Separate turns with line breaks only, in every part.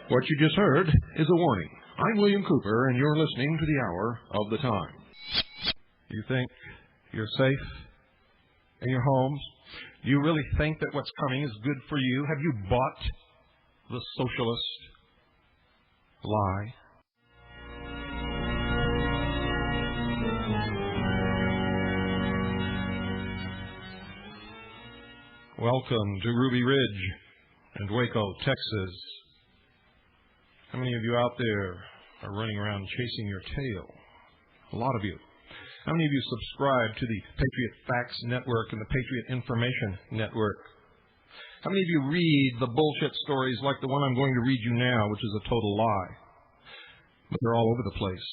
What you just heard is a warning. I'm William Cooper, and you're listening to the Hour of the Time. You think you're safe in your homes? Do you really think that what's coming is good for you? Have you bought the socialist lie? Welcome to Ruby Ridge and Waco, Texas. How many of you out there are running around chasing your tail? A lot of you. How many of you subscribe to the Patriot Facts Network and the Patriot Information Network? How many of you read the bullshit stories like the one I'm going to read you now, which is a total lie? But they're all over the place.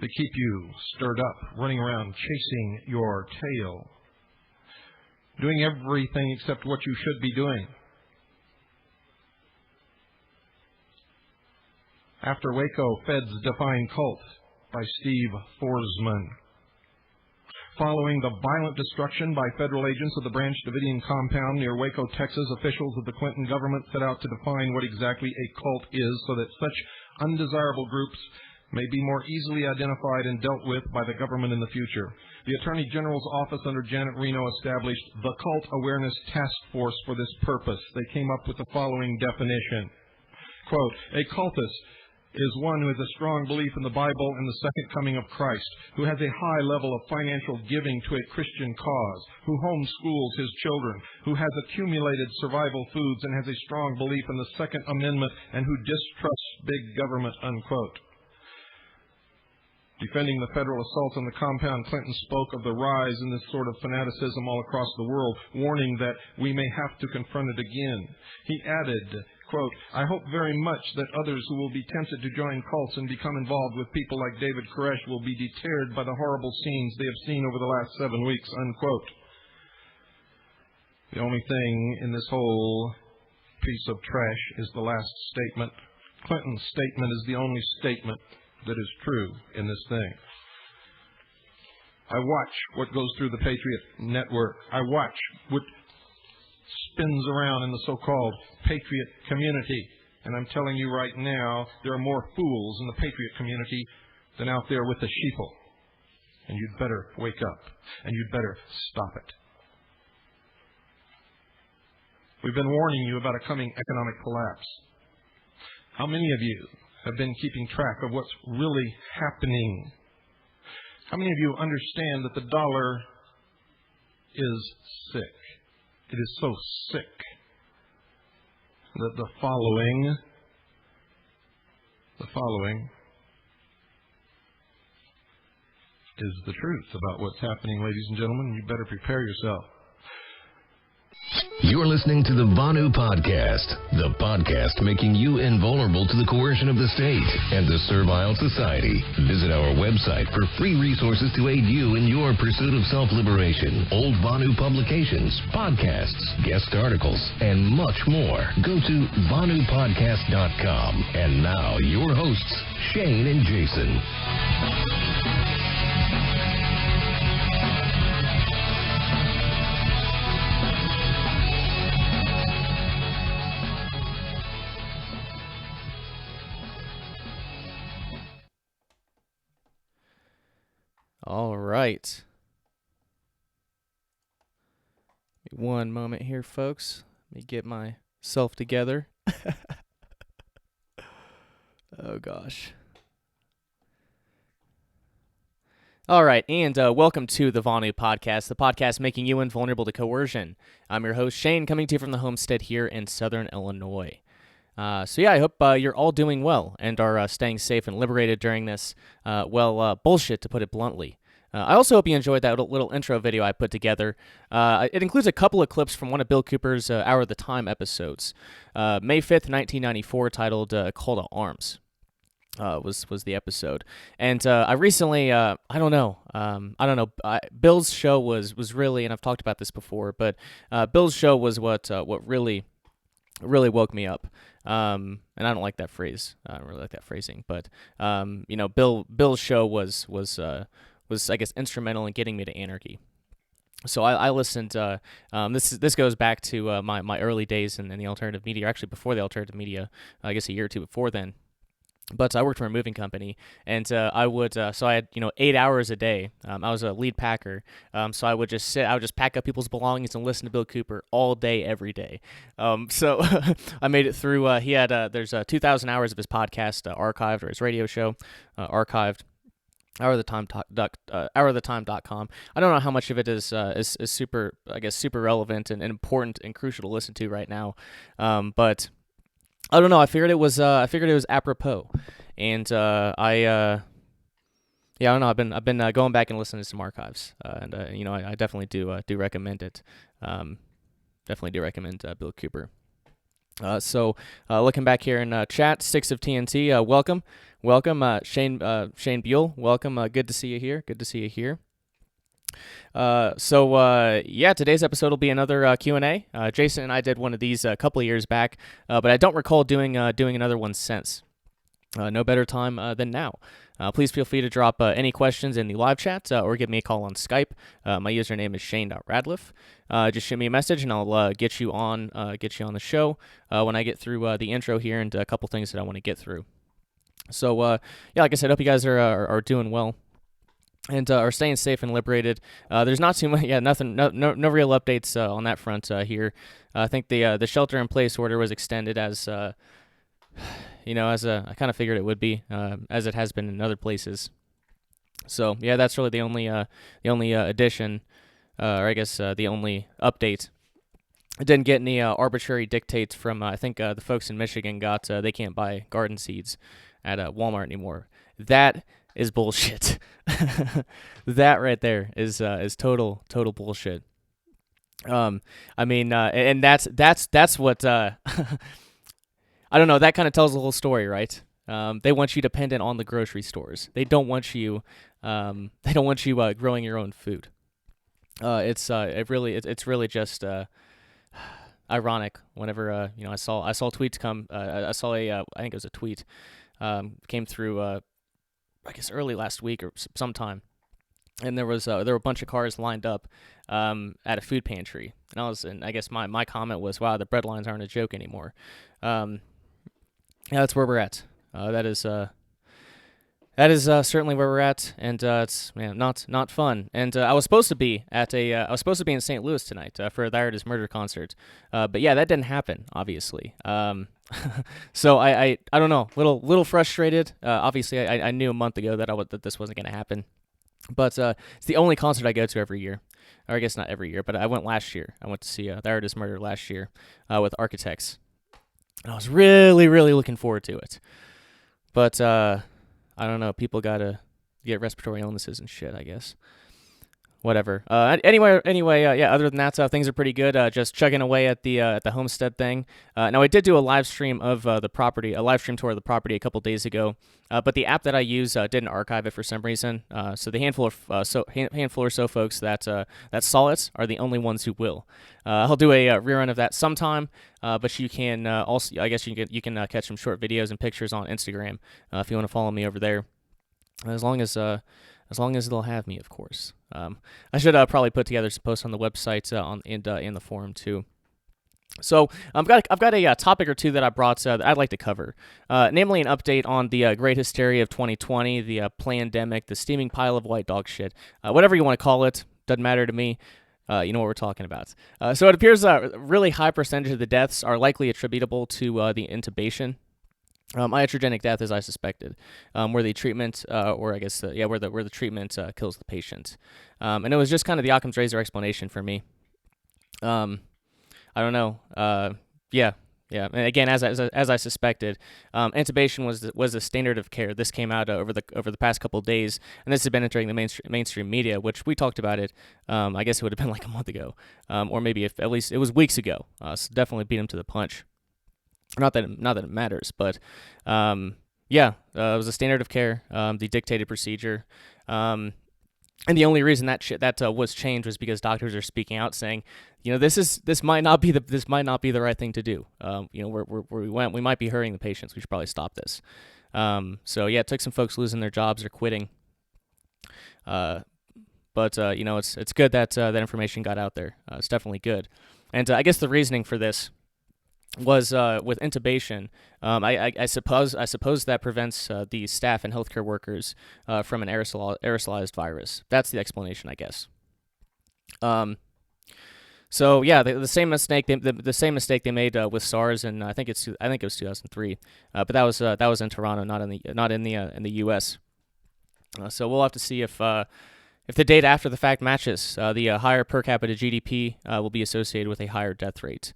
They keep you stirred up, running around chasing your tail, doing everything except what you should be doing. After Waco, Feds Define Cult by Steve Forsman. Following the violent destruction by federal agents of the Branch Davidian compound near Waco, Texas, officials of the Clinton government set out to define what exactly a cult is so that such undesirable groups may be more easily identified and dealt with by the government in the future. The Attorney General's office under Janet Reno established the Cult Awareness Task Force for this purpose. They came up with the following definition. Quote, a cultist is one who has a strong belief in the Bible and the second coming of Christ, who has a high level of financial giving to a Christian cause, who homeschools his children, who has accumulated survival foods and has a strong belief in the Second Amendment, and who distrusts big government, unquote. Defending the federal assault on the compound, Clinton spoke of the rise in this sort of fanaticism all across the world, warning that we may have to confront it again. He added, quote, I hope very much that others who will be tempted to join cults and become involved with people like David Koresh will be deterred by the horrible scenes they have seen over the last 7 weeks, unquote. The only thing in this whole piece of trash is the last statement. Clinton's statement is the only statement that is true in this thing. I watch what goes through the Patriot Network. I watch what spins around in the so-called Patriot community. And I'm telling you right now, there are more fools in the Patriot community than out there with the sheeple. And you'd better wake up. And you'd better stop it. We've been warning you about a coming economic collapse. How many of you have been keeping track of what's really happening? How many of you understand that the dollar is sick? It is so sick that the following is the truth about what's happening, ladies and gentlemen. You better prepare yourself.
You're listening to the Vanu Podcast, the podcast making you invulnerable to the coercion of the state and the servile society. Visit our website for free resources to aid you in your pursuit of self-liberation. Old Vanu publications, podcasts, guest articles, and much more. Go to vanupodcast.com. And now, your hosts, Shane and Jason.
All right. One moment here, folks. Let me get myself together. Oh, gosh. All right, and welcome to the Vanu Podcast, the podcast making you invulnerable to coercion. I'm your host, Shane, coming to you from the homestead here in Southern Illinois. So yeah, I hope you're all doing well and are staying safe and liberated during this, bullshit, to put it bluntly. I also hope you enjoyed that little intro video I put together. It includes a couple of clips from one of Bill Cooper's Hour of the Time episodes. May 5th, 1994, titled Call to Arms. Was the episode, and I recently I don't know Bill's show was really, and I've talked about this before, but Bill's show was what really woke me up, and I don't like that phrase. I don't really like that phrasing, but Bill's show was I guess instrumental in getting me to anarchy. So I listened. This goes back to my early days in the alternative media, or actually before the alternative media, I guess a year or two before then. But I worked for a moving company, and I would so I had 8 hours a day. I was a lead packer, so I would just pack up people's belongings and listen to Bill Cooper all day, every day. So I made it through. He had there's 2,000 hours of his podcast archived, or his radio show archived. houroftheTime.com. I don't know how much of it is super, I guess, super relevant and important and crucial to listen to right now, but I don't know. I figured it was apropos, and I don't know. I've been going back and listening to some archives, and I definitely do recommend it. Definitely do recommend Bill Cooper. So looking back here in chat, Six of TNT, welcome, Shane Buell, welcome. Good to see you here. Today's episode will be another Q&A. Jason and I did one of these a couple of years back, but I don't recall doing another one since. No better time than now. Please feel free to drop any questions in the live chat or give me a call on Skype. My username is shane.radliff. Just shoot me a message and I'll get you on the show when I get through the intro here and a couple things that I want to get through. So like I said, hope you guys are doing well and are staying safe and liberated. There's not too much, nothing, no real updates on that front here. I think the shelter-in-place order was extended as I kind of figured it would be, as it has been in other places. So yeah, that's really the only addition, or I guess the only update. I didn't get any arbitrary dictates from I think the folks in Michigan got they can't buy garden seeds at Walmart anymore. That is bullshit. That right there is total bullshit. And that's what I don't know. That kind of tells the whole story, right? They want you dependent on the grocery stores. They don't want you. They don't want you growing your own food. It's really just ironic. Whenever I saw tweets come. I saw I think it was a tweet came through. I guess early last week or sometime, and there were a bunch of cars lined up at a food pantry, and I guess my comment was, "Wow, the bread lines aren't a joke anymore." Yeah, that's where we're at. That is certainly where we're at, and it's not fun. And I was supposed to be in St. Louis tonight for a There It Is Murder concert, but yeah, that didn't happen, obviously. So I don't know, little frustrated. Obviously, I knew a month ago that this wasn't going to happen, but it's the only concert I go to every year, or I guess not every year, but I went last year. I went to see There It Is Murder last year with Architects. And I was really looking forward to it, but I don't know. People gotta get respiratory illnesses and shit, I guess. Whatever. Anyway. Yeah. Other than that, things are pretty good. Just chugging away at the homestead thing. Now I did do a live stream of the property, a live stream tour of the property a couple days ago. But the app that I use didn't archive it for some reason. So the handful or so folks that saw it are the only ones who will. I'll do a rerun of that sometime. But you can also, I guess you can catch some short videos and pictures on Instagram if you want to follow me over there. As long as they'll have me, of course. I should probably put together some posts on the website in the forum too. So I've got a topic or two that I brought that I'd like to cover, namely an update on the great hysteria of 2020, the plandemic, the steaming pile of white dog shit, whatever you want to call it, doesn't matter to me. You know what we're talking about. So it appears a really high percentage of the deaths are likely attributable to the intubation. Iatrogenic death, as I suspected, where the treatment, where the treatment kills the patient, and it was just kind of the Occam's razor explanation for me. I don't know. Yeah, Yeah, and again, as I suspected, intubation was the standard of care. This came out over the past couple of days, and this has been entering the mainstream media, which we talked about it. I guess it would have been like a month ago, or maybe at least it was weeks ago. So definitely beat him to the punch. Not that it matters, but it was a standard of care, the dictated procedure. And the only reason that was changed was because doctors are speaking out, saying, this might not be the right thing to do. Where we went, we might be hurting the patients. We should probably stop this. It took some folks losing their jobs or quitting. But it's good that that information got out there. It's definitely good. And I guess the reasoning for this was with intubation. I suppose that prevents the staff and healthcare workers from an aerosolized virus. That's the explanation, I guess. The same mistake they made with SARS, and I think it was 2003, but that was in Toronto, not in the U.S. So we'll have to see if the data after the fact matches. The higher per capita GDP will be associated with a higher death rate.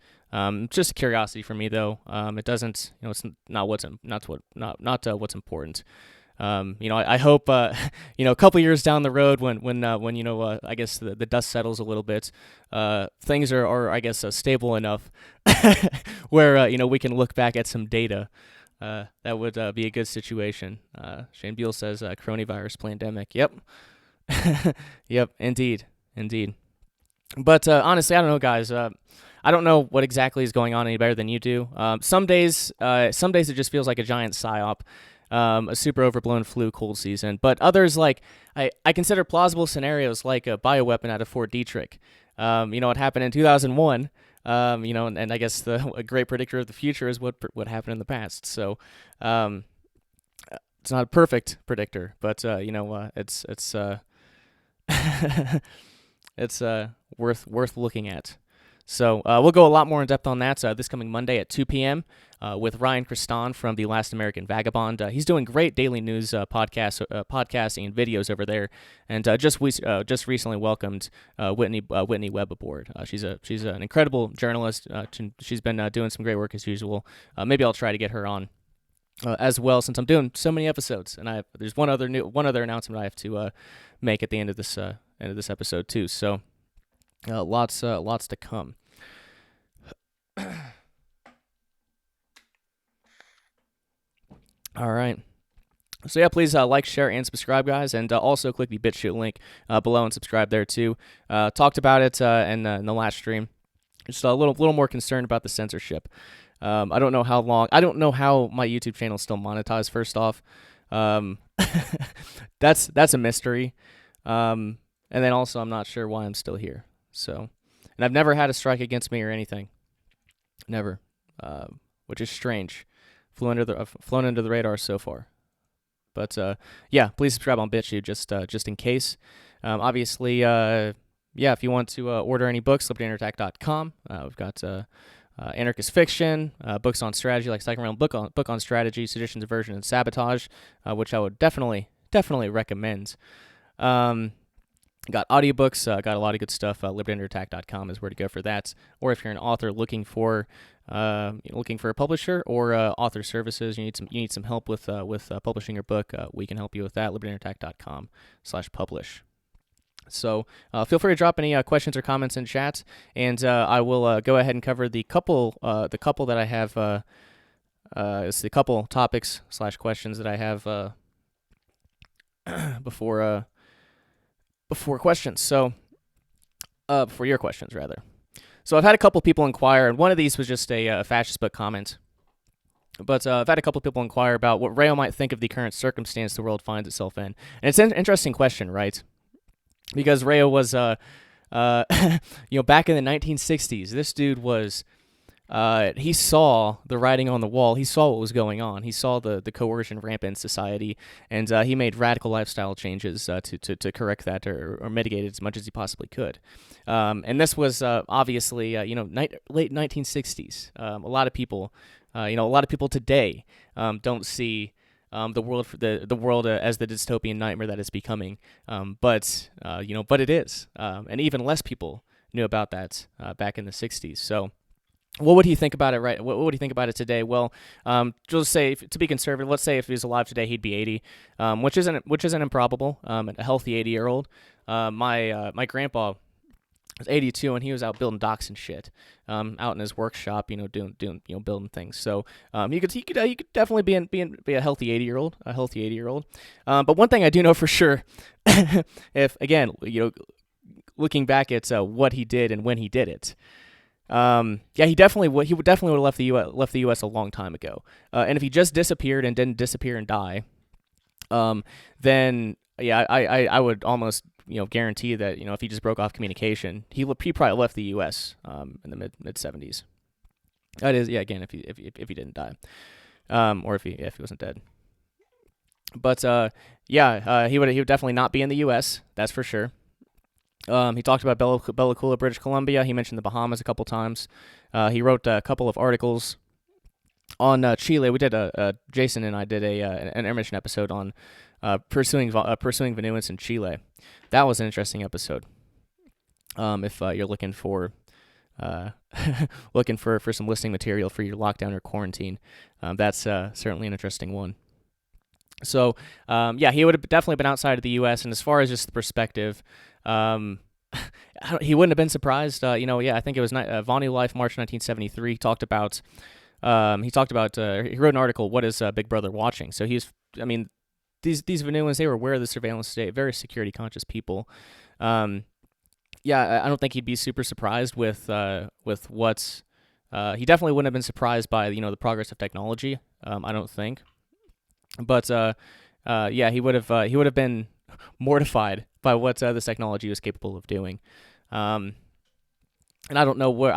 Just a curiosity for me, though. It doesn't, it's not what's important. I hope, a couple years down the road when I guess the dust settles a little bit, things are I guess stable enough where we can look back at some data. That would be a good situation. Shane Buell says coronavirus pandemic. Yep. Yep, indeed. But honestly, I don't know, guys. I don't know what exactly is going on any better than you do. Some days it just feels like a giant psyop, a super overblown flu cold season. But others, like I consider plausible scenarios like a bioweapon out of Fort Detrick. It happened in 2001. And I guess a great predictor of the future is what happened in the past. So, it's not a perfect predictor, but it's it's worth looking at. So we'll go a lot more in depth on that this coming Monday at 2 p.m. With Ryan Christon from The Last American Vagabond. He's doing great daily news podcasting and videos over there, and just recently welcomed Whitney Webb aboard. She's an incredible journalist. She's been doing some great work as usual. Maybe I'll try to get her on as well, since I'm doing so many episodes, and there's one other announcement I have to make at the end of this episode too. So lots to come. All right. So yeah, please like, share, and subscribe, guys, and also click the BitChute link below and subscribe there too. Talked about it in the last stream. Just a little more concerned about the censorship. I don't know how my YouTube channel is still monetized. First off, that's a mystery. And then also, I'm not sure why I'm still here. So, and I've never had a strike against me or anything. Never, which is strange. Flown under the radar so far. But please subscribe on BitChute just in case. Obviously, if you want to order any books, libertyattack.com. We've got anarchist fiction, books on strategy, like Second Realm book on strategy, sedition, diversion, and sabotage, which I would definitely recommend. Got audiobooks, got a lot of good stuff. libertyattack.com is where to go for that. Or if you're an author looking for a publisher or author services, you need some help with publishing your book, we can help you with that. libertyattack.com/publish. So feel free to drop any questions or comments in chat, and I will go ahead and cover the couple that I have. It's the couple topics / questions that I have before questions. So before your questions, rather. So I've had a couple people inquire, and one of these was just a fascist book comment. But I've had a couple people inquire about what Rayo might think of the current circumstance the world finds itself in, and it's an interesting question, right? Because Rayo was, back in the 1960s, this dude was, he saw the writing on the wall. He saw what was going on. He saw the coercion rampant in society, and he made radical lifestyle changes to correct that or mitigate it as much as he possibly could. And this was obviously, late 1960s. A lot of people today don't see the world as the dystopian nightmare that it's becoming, but it is, and even less people knew about that back in the 60s. So what would he think about it? Right? What would he think about it today? Well, just say to be conservative. Let's say if he was alive today, he'd be 80, which isn't improbable. A healthy 80-year-old. My grandpa was 82, and he was out building docks and shit, out in his workshop, doing building things. So he could definitely be a healthy 80-year-old, But one thing I do know for sure, if again, looking back at what he did and when he did it. He definitely would have left the U.S. a long time ago. And if he just disappeared and didn't disappear and die, then I would almost guarantee that if he just broke off communication, he probably left the U.S. In the mid 70s. That is, again, if he didn't die, or if he wasn't dead. But he would definitely not be in the U.S. That's for sure. He talked about Bella Coola, British Columbia. He mentioned the Bahamas a couple times. He wrote a couple of articles on Chile. We did Jason and I did an intermission episode on pursuing Venuans in Chile. That was an interesting episode. If you're looking for some listening material for your lockdown or quarantine, that's certainly an interesting one. So he would have definitely been outside of the U.S. And as far as just the perspective, he wouldn't have been surprised. I think it was Vonu Life, March 1973. He wrote an article, "What is Big Brother watching?" So these Venuans, they were aware of the surveillance state, very security conscious people. I don't think he'd be super surprised with what's. He definitely wouldn't have been surprised by the progress of technology. I don't think, but he would have been mortified by what this technology was capable of doing. And I don't know what.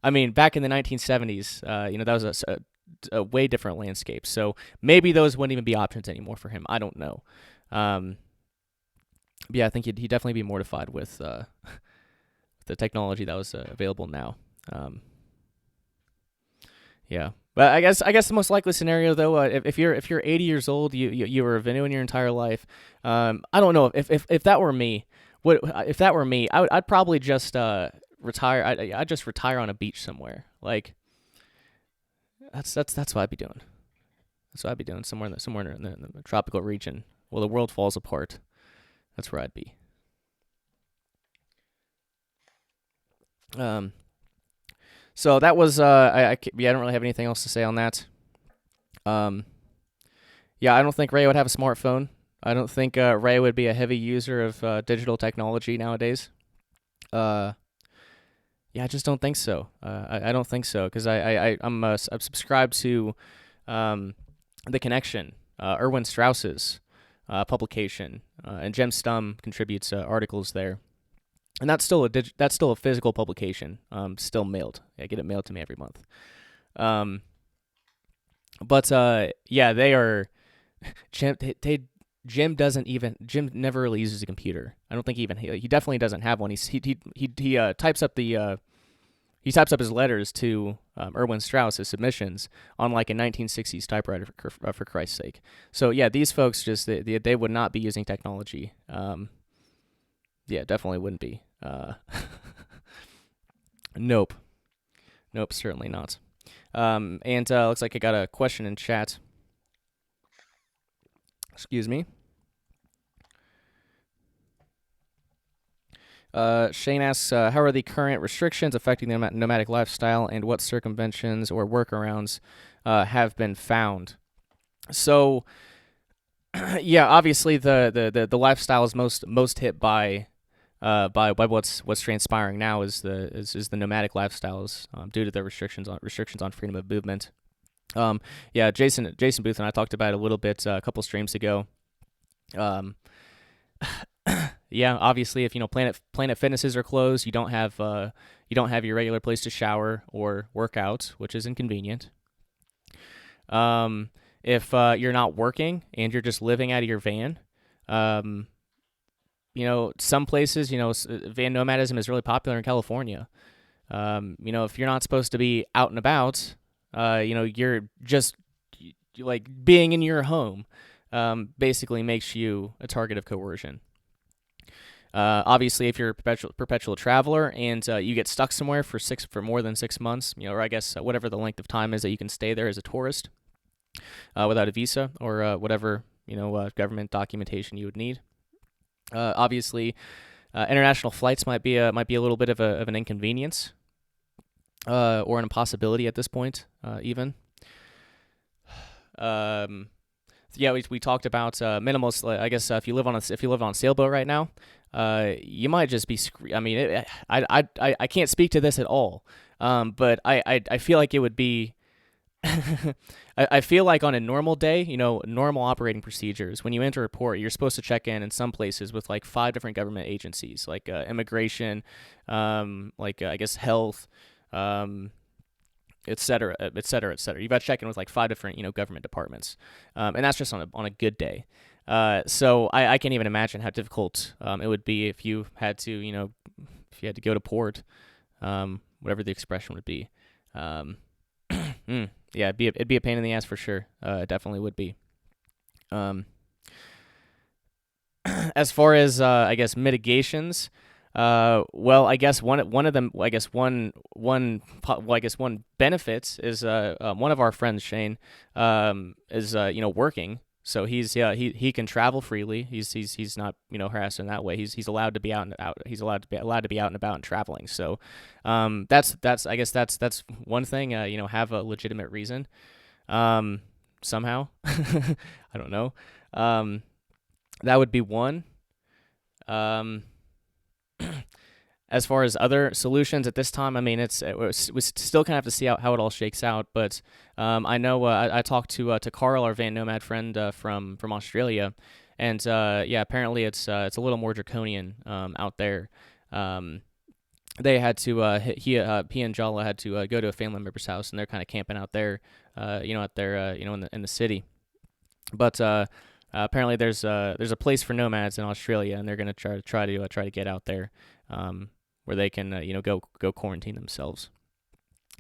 I mean, back in the 1970s, that was a way different landscape. So maybe those wouldn't even be options anymore for him. I don't know. I think he'd definitely be mortified with the technology that was available now. But I guess the most likely scenario, though, if you're 80 years old, you were a Venu in your entire life. I don't know if that were me. I'd probably just retire. I'd just retire on a beach somewhere. Like that's what I'd be doing. That's what I'd be doing somewhere in the tropical region where the world falls apart. That's where I'd be. So that was I don't really have anything else to say on that. I don't think Rayo would have a smartphone. I don't think Rayo would be a heavy user of digital technology nowadays. I just don't think so. I don't think so because I'm subscribed to The Connection, Erwin Strauss's publication, and Jem Stum contributes articles there. And that's still a physical publication, still mailed. I get it mailed to me every month. They are. Jim never really uses a computer. I don't think he definitely doesn't have one. He types up his letters to Erwin Strauss, his submissions, on like a 1960s typewriter for Christ's sake. So these folks just they would not be using technology. Definitely wouldn't be. Nope, certainly not. Looks like I got a question in chat. Excuse me. Shane asks, how are the current restrictions affecting the nomadic lifestyle, and what circumventions or workarounds have been found? So, obviously the lifestyle is most hit by what's transpiring now is the nomadic lifestyles due to the restrictions on freedom of movement. Jason Booth and I talked about it a little bit a couple streams ago. Obviously, if Planet Fitnesses are closed, you don't have your regular place to shower or work out, which is inconvenient. If you're not working and you're just living out of your van, some places, van nomadism is really popular in California. If you're not supposed to be out and about, you're just like being in your home, basically makes you a target of coercion. Obviously, if you're a perpetual traveler and you get stuck somewhere for more than 6 months, or I guess whatever the length of time is that you can stay there as a tourist without a visa or whatever government documentation you would need. Obviously, international flights might be a little bit of an inconvenience or an impossibility at this point, even. Yeah, we talked about minimal. I guess if you live on a sailboat right now, you might just be. I can't speak to this at all, but I feel like it would be. I feel like on a normal day, normal operating procedures, when you enter a port, you're supposed to check in some places with like 5 different government agencies, like immigration, I guess health, et cetera, et cetera, et cetera. You've got to check in with like 5 different, government departments, and that's just on a good day. So I can't even imagine how difficult it would be if you had to, go to port, whatever the expression would be. Yeah, it'd be a pain in the ass for sure. It definitely would be. As far as I guess mitigations, well, I guess one of them, one benefit is one of our friends, Shane, is working. So he can travel freely. He's not harassed in that way. He's allowed to be out and out. He's allowed to be out and about and traveling. So that's I guess that's one thing. Have a legitimate reason. Somehow, I don't know. That would be one. As far as other solutions at this time, I mean, we still kind of have to see how it all shakes out. But I know I talked to Carl, our van nomad friend from Australia, and apparently it's a little more draconian out there. They had to he and Jala had to go to a family member's house, and they're kind of camping out there, out there, in the city. But apparently there's a place for nomads in Australia, and they're gonna try to get out there. Where they can, go quarantine themselves.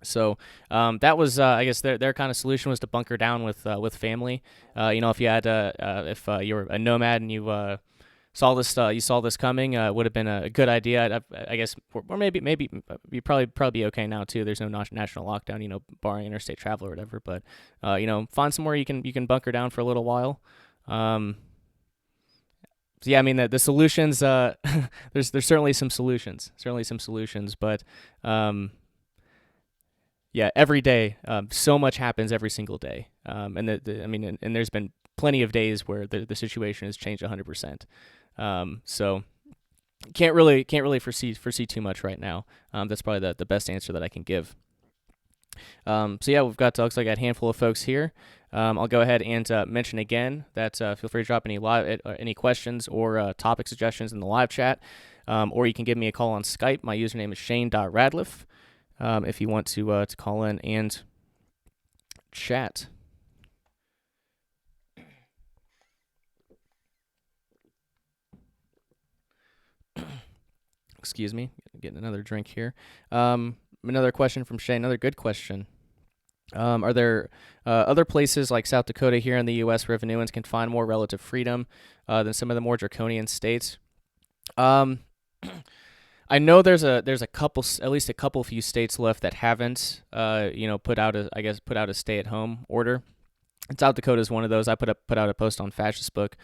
So that was, I guess, their kind of solution was to bunker down with family. If you had, if you were a nomad and you saw this coming, it would have been a good idea, I guess, or maybe you probably be okay now too. There's no national lockdown, barring interstate travel or whatever. But find somewhere you can bunker down for a little while. So yeah, I mean the solutions. There's certainly some solutions. But every day, so much happens every single day. And and there's been plenty of days where the situation has changed 100%. So can't really foresee too much right now. That's probably the best answer that I can give. So yeah, we've got looks like a handful of folks here. I'll go ahead and mention again that feel free to drop any questions or topic suggestions in the live chat, or you can give me a call on Skype. My username is shane.radliff. If you want to call in and chat. Excuse me, getting another drink here. Another question from Shane. Another good question. Are there other places like South Dakota here in the U.S. where Venuans can find more relative freedom than some of the more draconian states? I know there's a couple, at least a couple few states left that haven't put out a stay-at-home order. And South Dakota is one of those. I put out a post on Fascist Book.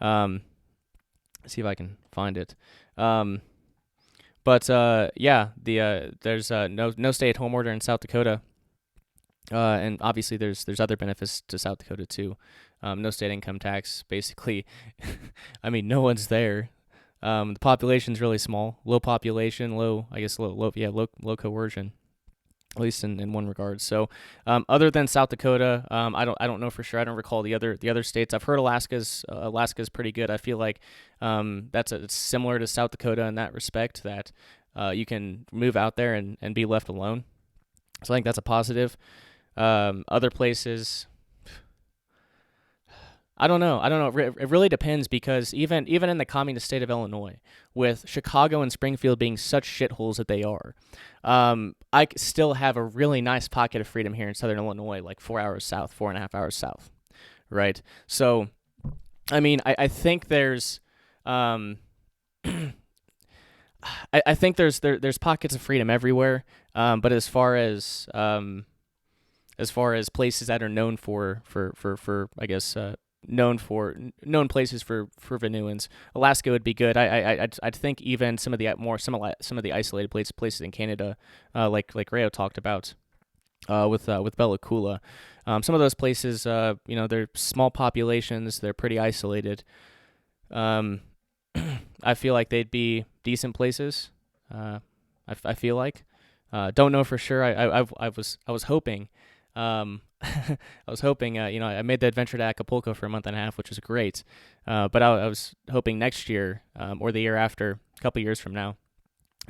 See if I can find it. But there's no stay-at-home order in South Dakota. And obviously there's other benefits to South Dakota too. No state income tax, basically. I mean, no one's there. The population's really small, low population, low coercion, at least in one regard. So, other than South Dakota, I don't know for sure. I don't recall the other states. I've heard Alaska's pretty good. I feel like it's similar to South Dakota in that respect, that you can move out there and be left alone. So I think that's a positive. Other places, I don't know. It really depends, because even in the communist state of Illinois, with Chicago and Springfield being such shitholes that they are, I still have a really nice pocket of freedom here in Southern Illinois, like 4.5 hours south, right? So, I mean, I think there's, I think there's pockets of freedom everywhere, but as far as places that are known for I guess known places for Vonuans, Alaska would be good. I'd think even some of the isolated places in Canada, like Rayo talked about, with Bella Coola. Some of those places, they're small populations, they're pretty isolated. I feel like they'd be decent places. I feel like. Don't know for sure. I was hoping. I was hoping. I made the adventure to Acapulco for a month and a half, which was great. But I was hoping next year, or the year after, a couple years from now,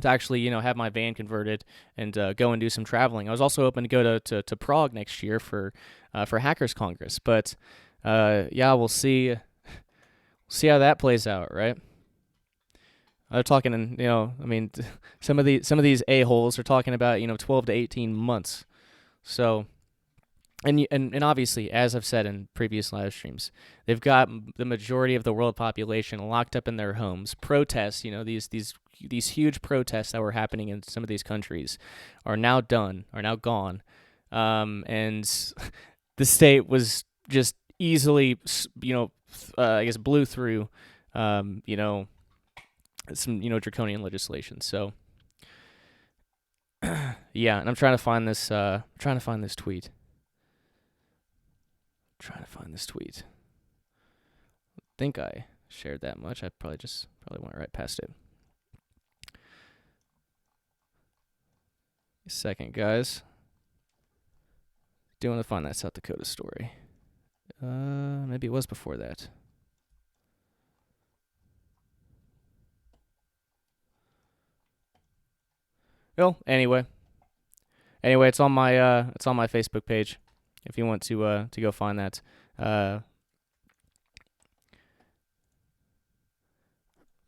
to actually have my van converted and go and do some traveling. I was also hoping to go to Prague next year for Hackers Congress. But we'll see. See how that plays out, right? They're talking, some of these a-holes are talking about 12 to 18 months. So, and obviously, as I've said in previous live streams, they've got the majority of the world population locked up in their homes. Protests, these huge protests that were happening in some of these countries are now gone, and the state was just easily, I guess blew through, some draconian legislation. So yeah, and I'm trying to find this tweet. I think I shared that much. I probably went right past it. A second, guys. Do want to find that South Dakota story. Maybe it was before that. Well, anyway, it's on my Facebook page if you want to go find that.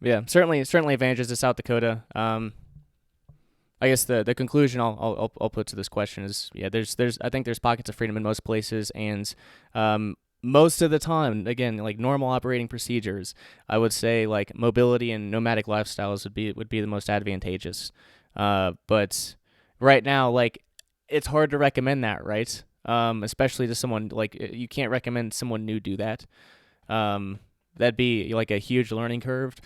Yeah, certainly advantages to South Dakota. I guess the conclusion I'll put to this question is, I think there's pockets of freedom in most places, and most of the time, again, like normal operating procedures, I would say like mobility and nomadic lifestyles would be the most advantageous. But right now, like, it's hard to recommend that, right? Especially to someone, like, you can't recommend someone new do that. That'd be like a huge learning curve,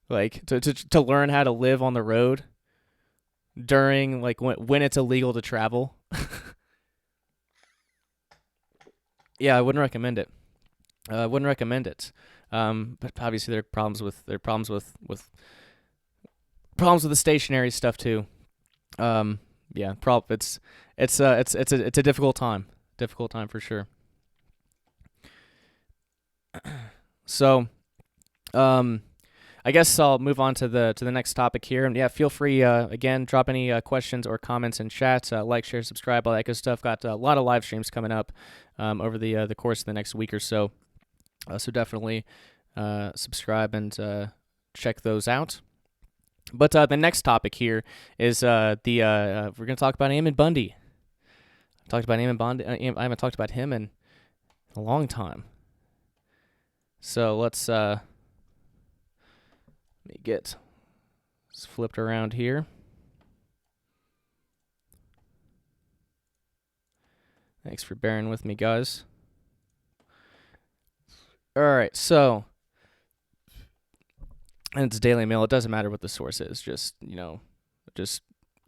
like to learn how to live on the road during like when it's illegal to travel. Yeah, I wouldn't recommend it. But obviously there are problems with the stationary stuff too. It's a difficult time for sure. So, I guess I'll move on to the next topic here, and feel free again, drop any questions or comments in chat. Like, share, subscribe, all that good stuff. Got a lot of live streams coming up over the course of the next week or so. So definitely subscribe and check those out. But the next topic here is we're going to talk about Ammon Bundy. I haven't talked about him in a long time. So let's let me get this flipped around here. Thanks for bearing with me, guys. All right, so, and it's Daily Mail. It doesn't matter what the source is. Just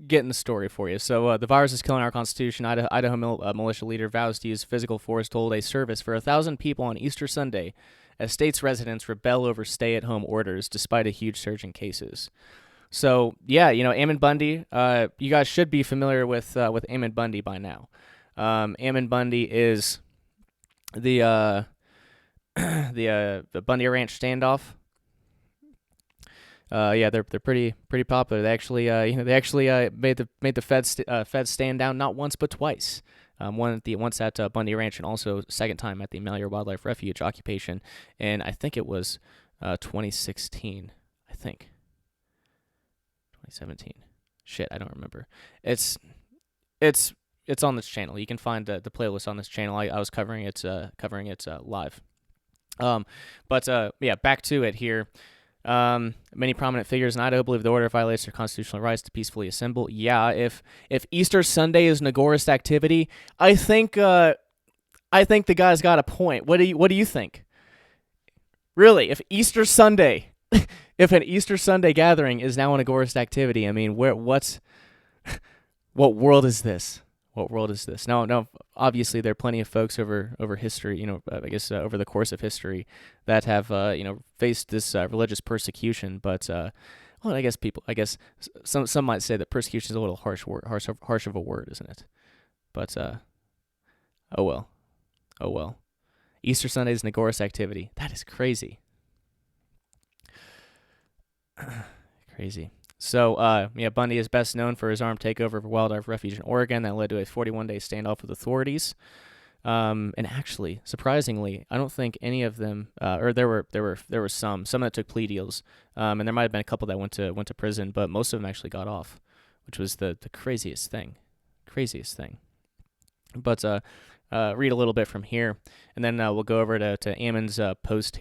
getting the story for you. So the virus is killing our Constitution. Idaho militia leader vows to use physical force to hold a service for 1,000 people on Easter Sunday as state's residents rebel over stay-at-home orders despite a huge surge in cases. So, Ammon Bundy, you guys should be familiar with Ammon Bundy by now. Ammon Bundy is the Bundy Ranch standoff. They're pretty popular. They actually made the feds stand down not once but twice. Once at Bundy Ranch, and also second time at the Malheur Wildlife Refuge occupation, and I think it was 2016. I think 2017. Shit, I don't remember. It's on this channel. You can find the playlist on this channel. I was covering it live. Back to it here. Many prominent figures in Idaho believe the order violates their constitutional rights to peacefully assemble. Yeah, if Easter Sunday is an agorist activity, I think the guy's got a point. What do you think? Really, if Easter Sunday, if an Easter Sunday gathering is now an agorist activity, I mean, what world is this? What world is this? No. Obviously, there are plenty of folks over history, I guess over the course of history, that have faced this religious persecution. But I guess some might say that persecution is a little harsh of a word, isn't it? But oh well. Easter Sunday is an agorist activity. That is crazy. Crazy. So, Bundy is best known for his armed takeover of a wildlife refuge in Oregon that led to a 41-day standoff with authorities. And actually, surprisingly, I don't think any of them, or there were some that took plea deals, and there might have been a couple that went to prison, but most of them actually got off, which was the craziest thing. But read a little bit from here, and then we'll go over to Ammon's post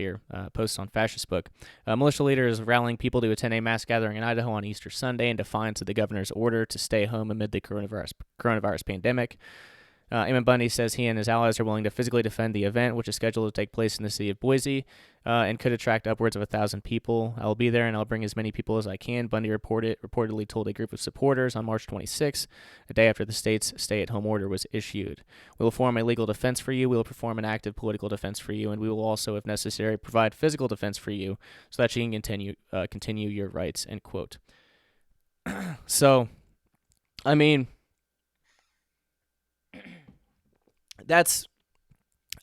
on Fascist Book. Militia leader is rallying people to attend a mass gathering in Idaho on Easter Sunday in defiance of the governor's order to stay home amid the coronavirus pandemic. Ammon Bundy says he and his allies are willing to physically defend the event, which is scheduled to take place in the city of Boise, and could attract upwards of 1,000 people. I'll be there, and I'll bring as many people as I can, Bundy reportedly told a group of supporters on March 26, a day after the state's stay-at-home order was issued. We will form a legal defense for you, we will perform an active political defense for you, and we will also, if necessary, provide physical defense for you so that you can continue your rights, end quote. So, I mean, that's,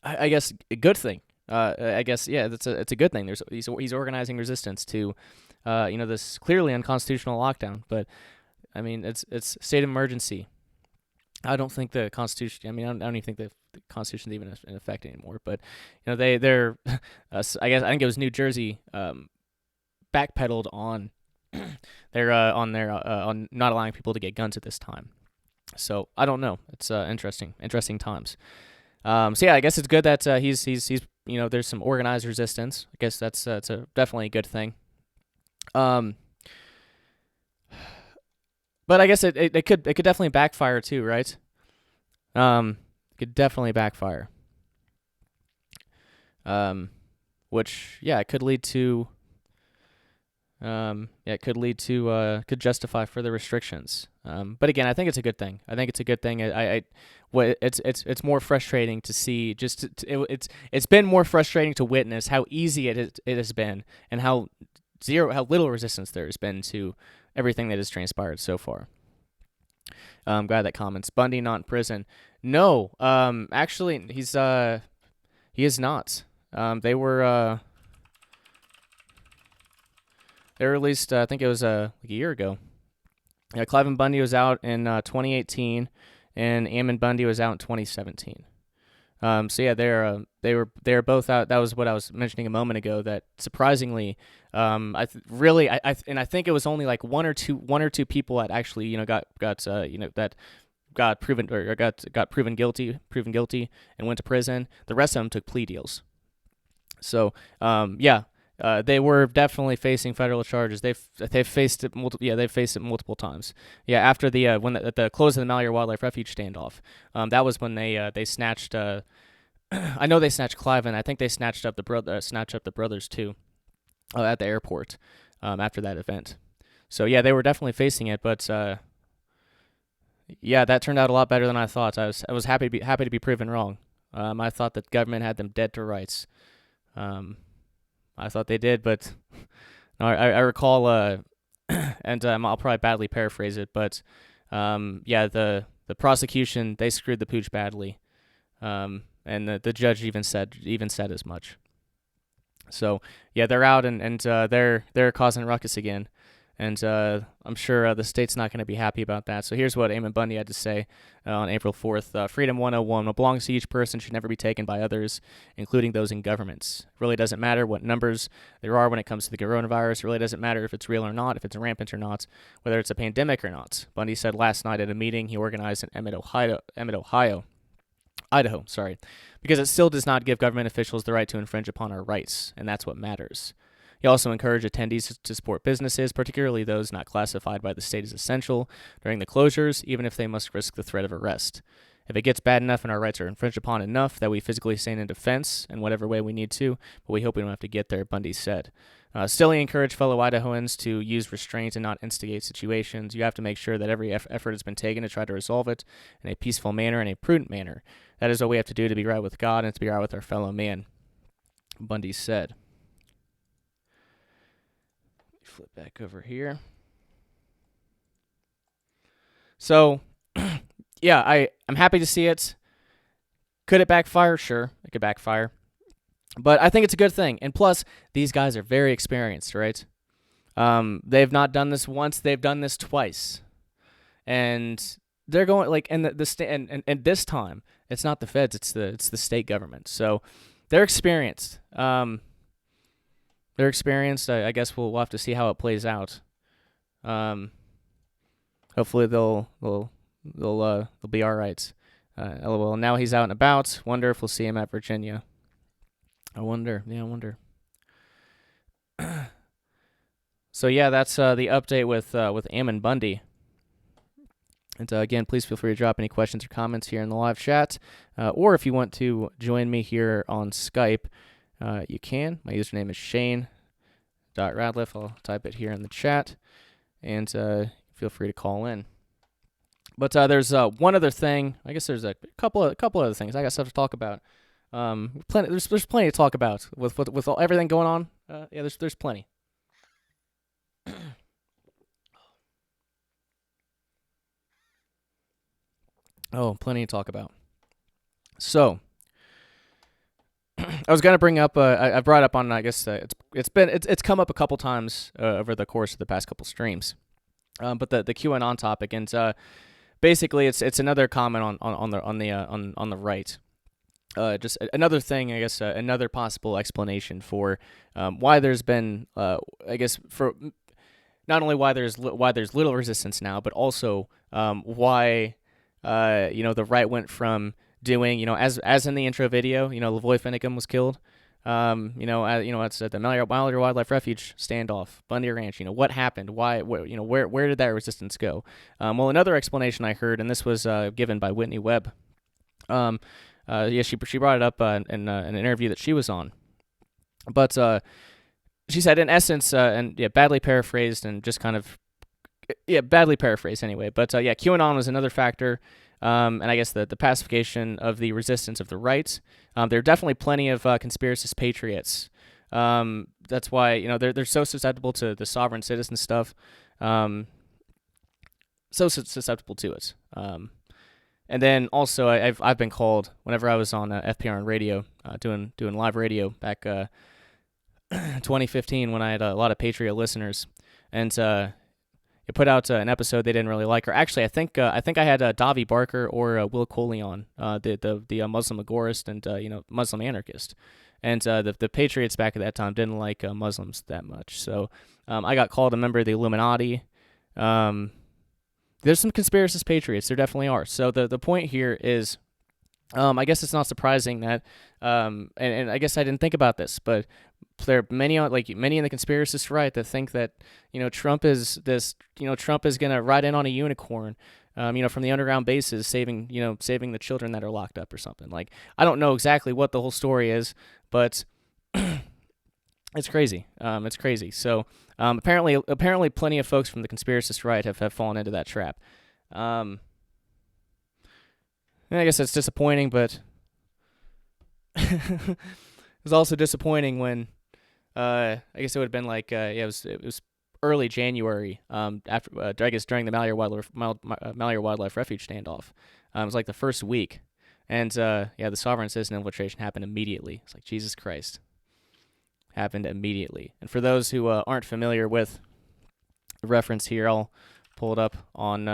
I guess, a good thing. It's a good thing. He's organizing resistance to, this clearly unconstitutional lockdown. But I mean, it's state of emergency. I don't think the Constitution. I mean, I don't even think the Constitution is even in effect anymore. But they're. I think it was New Jersey backpedaled on on not allowing people to get guns at this time. So I don't know. It's interesting times. I guess it's good that he's there's some organized resistance. I guess that's definitely a good thing. But I guess it could definitely backfire too, right? It could definitely backfire. Which it could lead to. Could justify further restrictions. But again, I think it's a good thing. It's more frustrating to see. It's been more frustrating to witness how easy it has been, and how little resistance there has been to everything that has transpired so far. I'm glad that comments. Bundy not in prison. No, actually, he is not. They were released, I think it was like a year ago. Cliven Bundy was out in 2018, and Ammon Bundy was out in 2017. They were both out. That was what I was mentioning a moment ago. That surprisingly, I think it was only like one or two people that actually got proven guilty and went to prison. The rest of them took plea deals. So they were definitely facing federal charges. They've faced it multiple times. Yeah, after at the close of the Malheur Wildlife Refuge standoff, that was when they snatched. I know they snatched Cliven. I think they snatched up the brothers too, at the airport, after that event. So they were definitely facing it, but that turned out a lot better than I thought. I was happy to be proven wrong. I thought that government had them dead to rights. I thought they did, but no, I recall, and I'll probably badly paraphrase it, but the prosecution, they screwed the pooch badly, and the judge even said as much. So they're out and they're causing ruckus again, and I'm sure the state's not going to be happy about that. So here's what Ammon Bundy had to say on April 4th. Freedom 101, what belongs to each person should never be taken by others, including those in governments. It really doesn't matter what numbers there are when it comes to the coronavirus. It really doesn't matter if it's real or not, if it's rampant or not, whether it's a pandemic or not. Bundy said last night at a meeting he organized in Idaho, because it still does not give government officials the right to infringe upon our rights, and that's what matters. He also encouraged attendees to support businesses, particularly those not classified by the state as essential during the closures, even if they must risk the threat of arrest. If it gets bad enough and our rights are infringed upon enough that we physically stand in defense in whatever way we need to, but we hope we don't have to get there, Bundy said. Still, he encouraged fellow Idahoans to use restraint and not instigate situations. You have to make sure that every effort has been taken to try to resolve it in a peaceful manner and a prudent manner. That is what we have to do to be right with God and to be right with our fellow man, Bundy said. Flip back over here. So, yeah, I'm happy to see it. Could it backfire? Sure, it could backfire. But I think it's a good thing. And plus, these guys are very experienced, right? They've not done this once, they've done this twice. And they're going, like, and and this time, it's not the feds, it's the state government. So they're experienced. They're experienced. I guess we'll have to see how it plays out. Hopefully they'll be all right. LOL. Now he's out and about. Wonder if we'll see him at Virginia. I wonder. So yeah, that's the update with Ammon Bundy. And again, please feel free to drop any questions or comments here in the live chat, or if you want to join me here on Skype, you can. My username is shane.radliff. I'll type it here in the chat, and feel free to call in. But there's one other thing. I guess there's a couple other things. I got stuff to talk about. There's plenty to talk about with everything going on. Yeah, there's plenty. Oh, plenty to talk about. So, I was gonna bring up. I brought up on. I guess it's come up a couple times over the course of the past couple streams. But the QAnon topic, and basically it's another comment on the right. Just another thing, I guess, another possible explanation for why there's been, I guess, for not only why there's little resistance now, but also why the right went from doing, as in the intro video, Lavoy Finicum was killed. It's at the Malheur Wildlife Refuge standoff, Bundy Ranch. What happened? Why? Where did that resistance go? Well, another explanation I heard, and this was given by Whitney Webb. She brought it up in an interview that she was on, but she said, in essence, badly paraphrased and just kind of, badly paraphrased anyway. But QAnon was another factor. And I guess the pacification of the resistance of the right. There are definitely plenty of conspiracist patriots. That's why they're so susceptible to the sovereign citizen stuff. So susceptible to it. And then also I've been called whenever I was on FPR radio doing live radio back 2015 when I had a lot of Patriot listeners, and it put out an episode they didn't really like. Or actually, I think I had Davi Barker or Will Coley on, the Muslim agorist and Muslim anarchist, and the Patriots back at that time didn't like Muslims that much. So I got called a member of the Illuminati. There's some conspiracist patriots. There definitely are. So the point here is, I guess it's not surprising that, and I guess I didn't think about this, but there are many in the conspiracist right that think that Trump is gonna ride in on a unicorn, from the underground bases, saving the children that are locked up or something. Like, I don't know exactly what the whole story is, but it's crazy. It's crazy. So apparently plenty of folks from the conspiracist right have fallen into that trap. And I guess that's disappointing, but it was also disappointing when I guess it would have been like it was early January after I guess during the Malheur Wildlife Refuge standoff. It was like the first week, and the sovereign citizen infiltration happened immediately. It's like, Jesus Christ, happened immediately. And for those who aren't familiar with the reference here, I'll pull it up on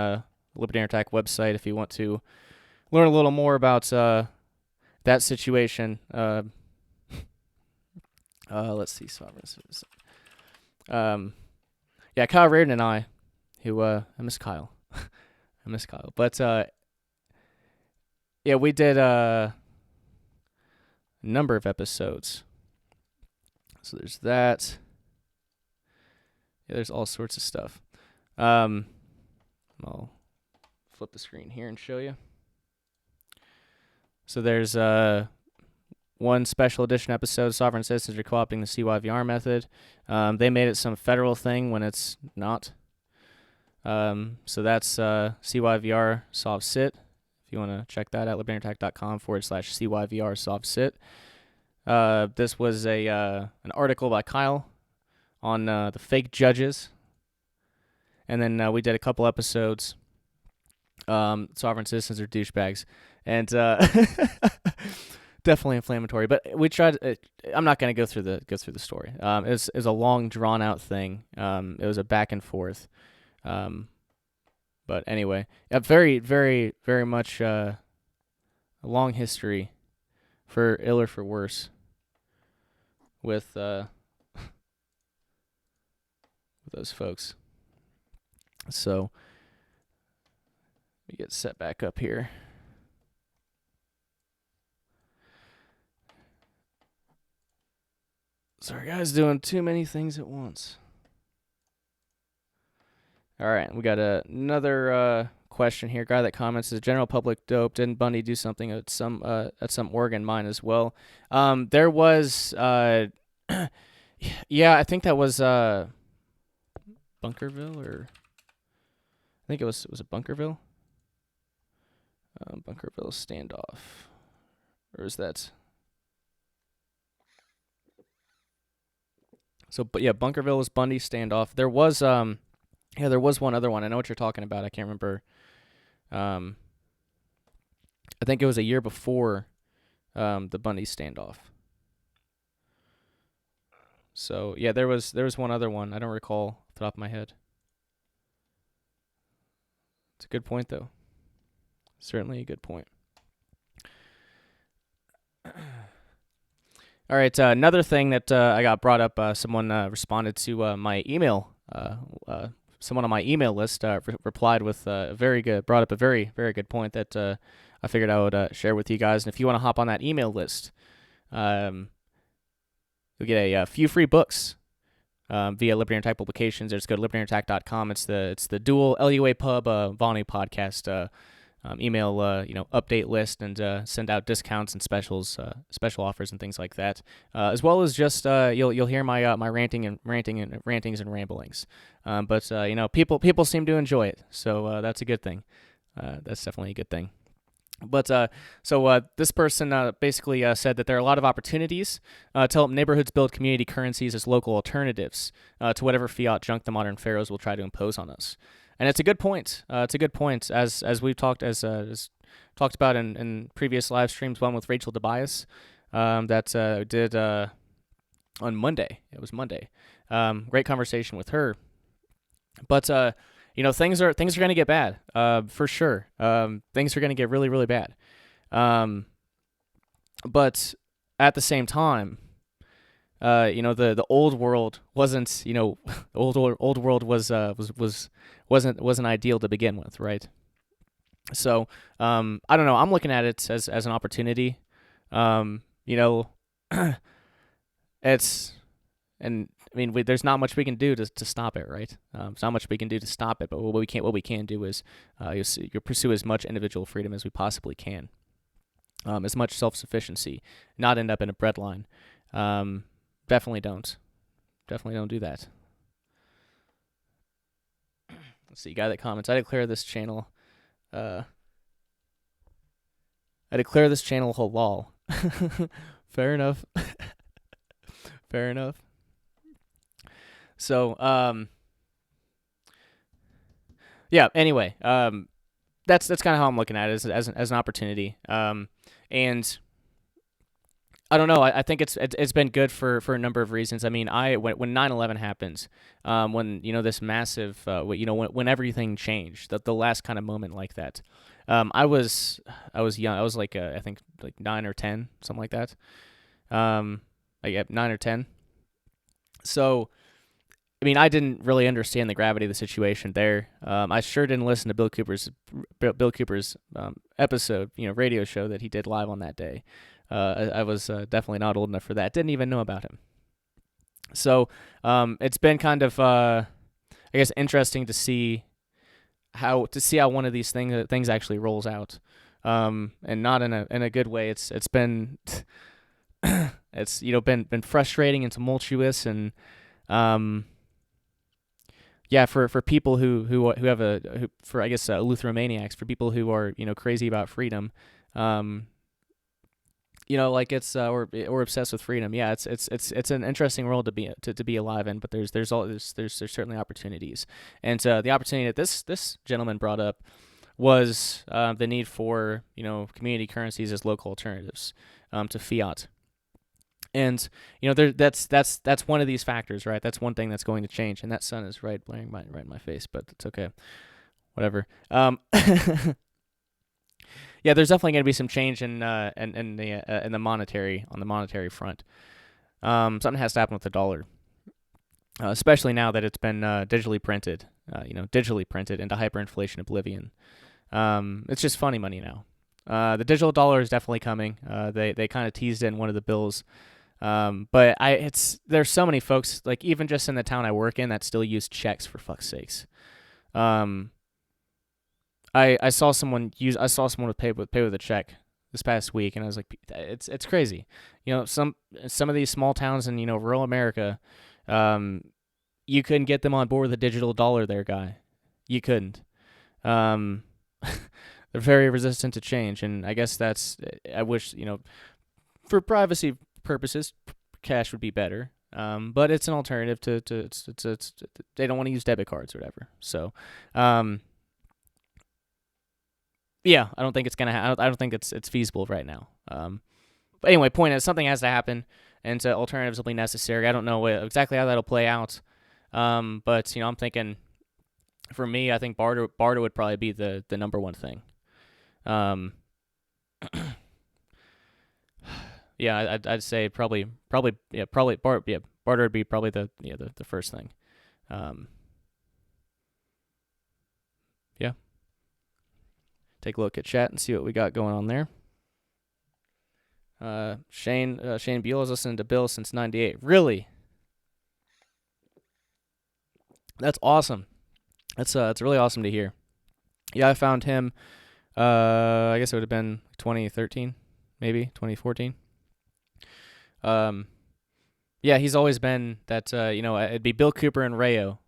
Libertarian Attack website if you want to learn a little more about that situation. Let's see, sovereign citizen. Kyle Reardon and I miss Kyle. But we did a number of episodes. So there's that. there's all sorts of stuff. I'll flip the screen here and show you. So there's one special edition episode, Sovereign Citizens Are Co-opting the CYVR Method. They made it some federal thing when it's not. So that's CYVR Sov Sit. If you want to check that out, libertarianattack.com/CYVR Sov Sit. This was an article by Kyle on the fake judges. And then we did a couple episodes. Sovereign Citizens Are Douchebags. And definitely inflammatory. But we tried. I'm not going to go through the story. It was a long, drawn out thing. It was a back and forth. But anyway, a very, very, very much a long history, for ill or for worse, with those folks. So we get set back up here. Sorry, guys, doing too many things at once. All right, we got another question here. Guy that comments, is general public dope? Didn't Bundy do something at some Oregon mine as well? There was, yeah, I think that was Bunkerville, or I think was it Bunkerville? Bunkerville standoff, or is that? So, but yeah, Bunkerville was Bundy standoff. There was yeah, there was one other one. I know what you're talking about. I can't remember. I think it was a year before the Bundy standoff. So yeah, there was one other one. I don't recall off the top of my head. It's a good point, though. Certainly a good point. All right, another thing that I got brought up, someone responded to my email. Someone on my email list replied with brought up a very, very good point that I figured I would share with you guys. And if you want to hop on that email list, you'll get a few free books via Libertarian Attack publications. Just go to libertarianattack.com. It's the dual LUA Pub Voluntary Podcast email update list, and send out discounts and specials, special offers and things like that, as well as just you'll hear my my rantings and ramblings. But people seem to enjoy it, so that's a good thing. That's definitely a good thing. But so this person basically said that there are a lot of opportunities to help neighborhoods build community currencies as local alternatives to whatever fiat junk the modern pharaohs will try to impose on us. And it's a good point. It's a good point, as we've talked talked about in previous live streams. One with Rachel DeBias that did on Monday. It was Monday. Great conversation with her. But things are going to get bad for sure. Things are going to get really, really bad. But at the same time, the old world wasn't, the old world wasn't ideal to begin with, right? So I don't know. I'm looking at it as an opportunity. There's not much we can do to stop it, right? There's not much we can do to stop it, but what we can do is you pursue as much individual freedom as we possibly can, as much self-sufficiency, not end up in a breadline. Definitely don't do that. Let's see, guy that comments, I declare this channel halal. Fair enough. Fair enough. So, yeah, anyway, that's kind of how I'm looking at it, as an opportunity. And I don't know. I think it's been good for a number of reasons. I mean, when 9/11 happens, when this massive, when everything changed, the last kind of moment like that, I was young. I was like I think like 9 or 10, something like that. 9 or 10. So, I mean, I didn't really understand the gravity of the situation there. I sure didn't listen to Bill Cooper's episode, radio show that he did live on that day. I was definitely not old enough for that. Didn't even know about him. So it's been kind of I guess, interesting to see how one of these things actually rolls out, and not in a good way. It's been it's been frustrating and tumultuous, and yeah, for people who have for I guess Lutheromaniacs, for people who are crazy about freedom, like it's or obsessed with freedom. Yeah, it's an interesting world to be alive in, but there's certainly opportunities, and the opportunity that this gentleman brought up was the need for community currencies as local alternatives to fiat. And that's one of these factors, right? That's one thing that's going to change. And that sun is blaring right in my face, but it's okay, whatever. Yeah, there's definitely going to be some change in the monetary front. Something has to happen with the dollar, especially now that it's been digitally printed into hyperinflation oblivion. It's just funny money now. The digital dollar is definitely coming. They kind of teased it in one of the bills. But there's so many folks, like even just in the town I work in, that still use checks, for fuck's sakes. I saw someone pay with a check this past week, and I was like, it's crazy. Some of these small towns in rural America, you couldn't get them on board with a digital dollar there, guy. You couldn't. They're very resistant to change, and I guess I wish, for privacy purposes, cash would be better. But it's an alternative to they don't want to use debit cards or whatever. So, yeah, I don't think it's gonna. I don't think it's feasible right now. But anyway, point is, something has to happen, and alternatives will be necessary. I don't know exactly how that'll play out. But I'm thinking, for me, I think barter would probably be the number one thing. Yeah, I'd say probably barter would be probably the first thing. Yeah. Take a look at chat and see what we got going on there. Shane Buell has listened to Bill since '98. Really? That's awesome. It's really awesome to hear. Yeah, I found him. I guess it would have been 2013, maybe 2014. Yeah, he's always been that. It'd be Bill Cooper and Rayo.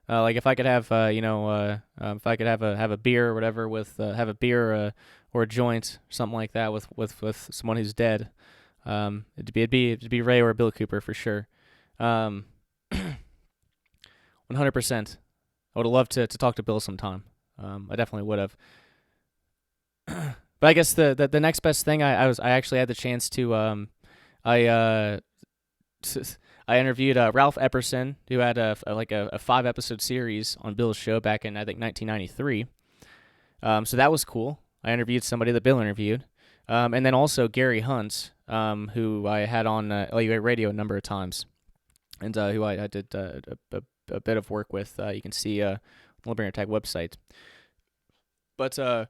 Like if I could have, if I could have a beer or whatever have a beer or a joint, something like that with someone who's dead. It'd be Rayo or Bill Cooper for sure. 100%. I would have loved to talk to Bill sometime. I definitely would have. But I guess the next best thing I actually had the chance to I interviewed Ralph Epperson, who had a 5-episode series on Bill's show back in, I think, 1993. So that was cool. I interviewed somebody that Bill interviewed. And then also Gary Hunt, who I had on LUA Radio a number of times, and who I did a bit of work with. You can see on the Libertarian Tag website. But, I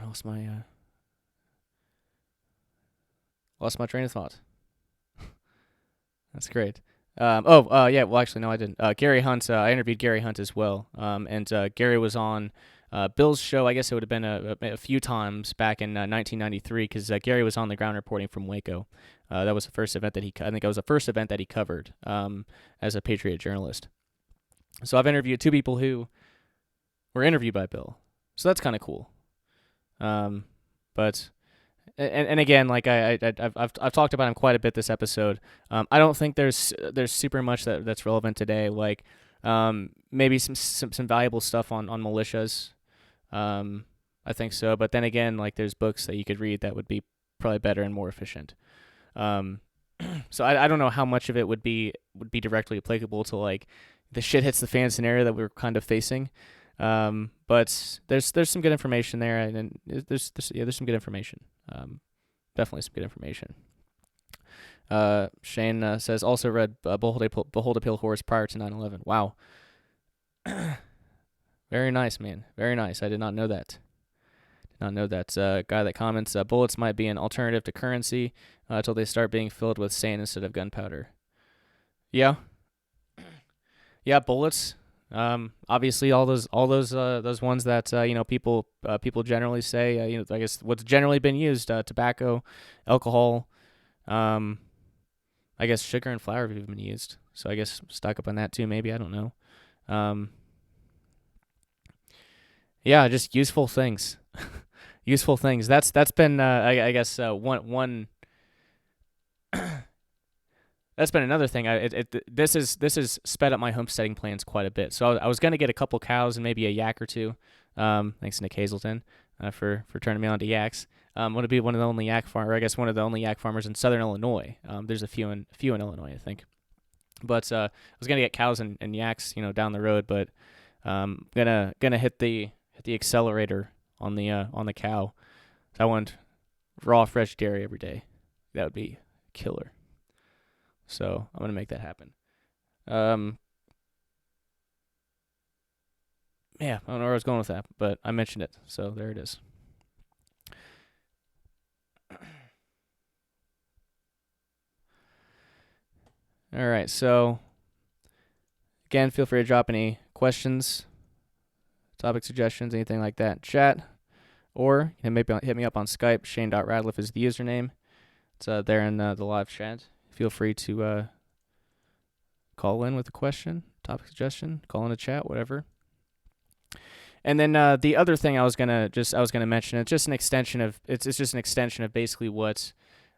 lost my train of thought. That's great. Yeah. Well, actually, no, I didn't. Gary Hunt. I interviewed Gary Hunt as well. And Gary was on Bill's show. I guess it would have been a few times back in 1993, because Gary was on the ground reporting from Waco. That was the first event that I think it was the first event that he covered as a Patriot journalist. So I've interviewed two people who were interviewed by Bill. So that's kind of cool. But. And again, like I've talked about him quite a bit this episode. I don't think there's super much that's relevant today. Like maybe some valuable stuff on militias. I think so. But then again, like there's books that you could read that would be probably better and more efficient. So I don't know how much of it would be directly applicable to like the shit hits the fan scenario that we're kind of facing. But there's some good information there, and there's some good information. Definitely some good information. Shane says also read Behold a Pale Horse prior to 9/11. Wow. Very nice, man. Very nice. I did not know that. Guy that comments, bullets might be an alternative to currency until they start being filled with sand instead of gunpowder. Yeah. Yeah, bullets. Obviously, all those ones that people generally say. I guess what's generally been used: tobacco, alcohol. Um, I guess sugar and flour have even been used. So I guess stock up on that too. Maybe, I don't know. Um, yeah, just useful things. Useful things. That's been I guess one. That's been another thing. This is sped up my homesteading plans quite a bit. So I was gonna get a couple cows and maybe a yak or two. Thanks to Nick Hazelton for turning me on to yaks. I'm gonna be one of the only yak farmer. I guess one of the only yak farmers in Southern Illinois. There's a few in Illinois, I think. But I was gonna get cows and yaks, down the road. But gonna hit the accelerator on the cow. I want raw fresh dairy every day. That would be killer. So I'm gonna make that happen. Yeah, I don't know where I was going with that, but I mentioned it, so there it is. All right, so again, feel free to drop any questions, topic suggestions, anything like that in chat, or you can maybe hit me up on Skype. Shane.radliff is the username. It's there in the live chat. Feel free to call in with a question, topic suggestion, call in a chat, whatever. And then the other thing I was gonna mention, it's just an extension of basically what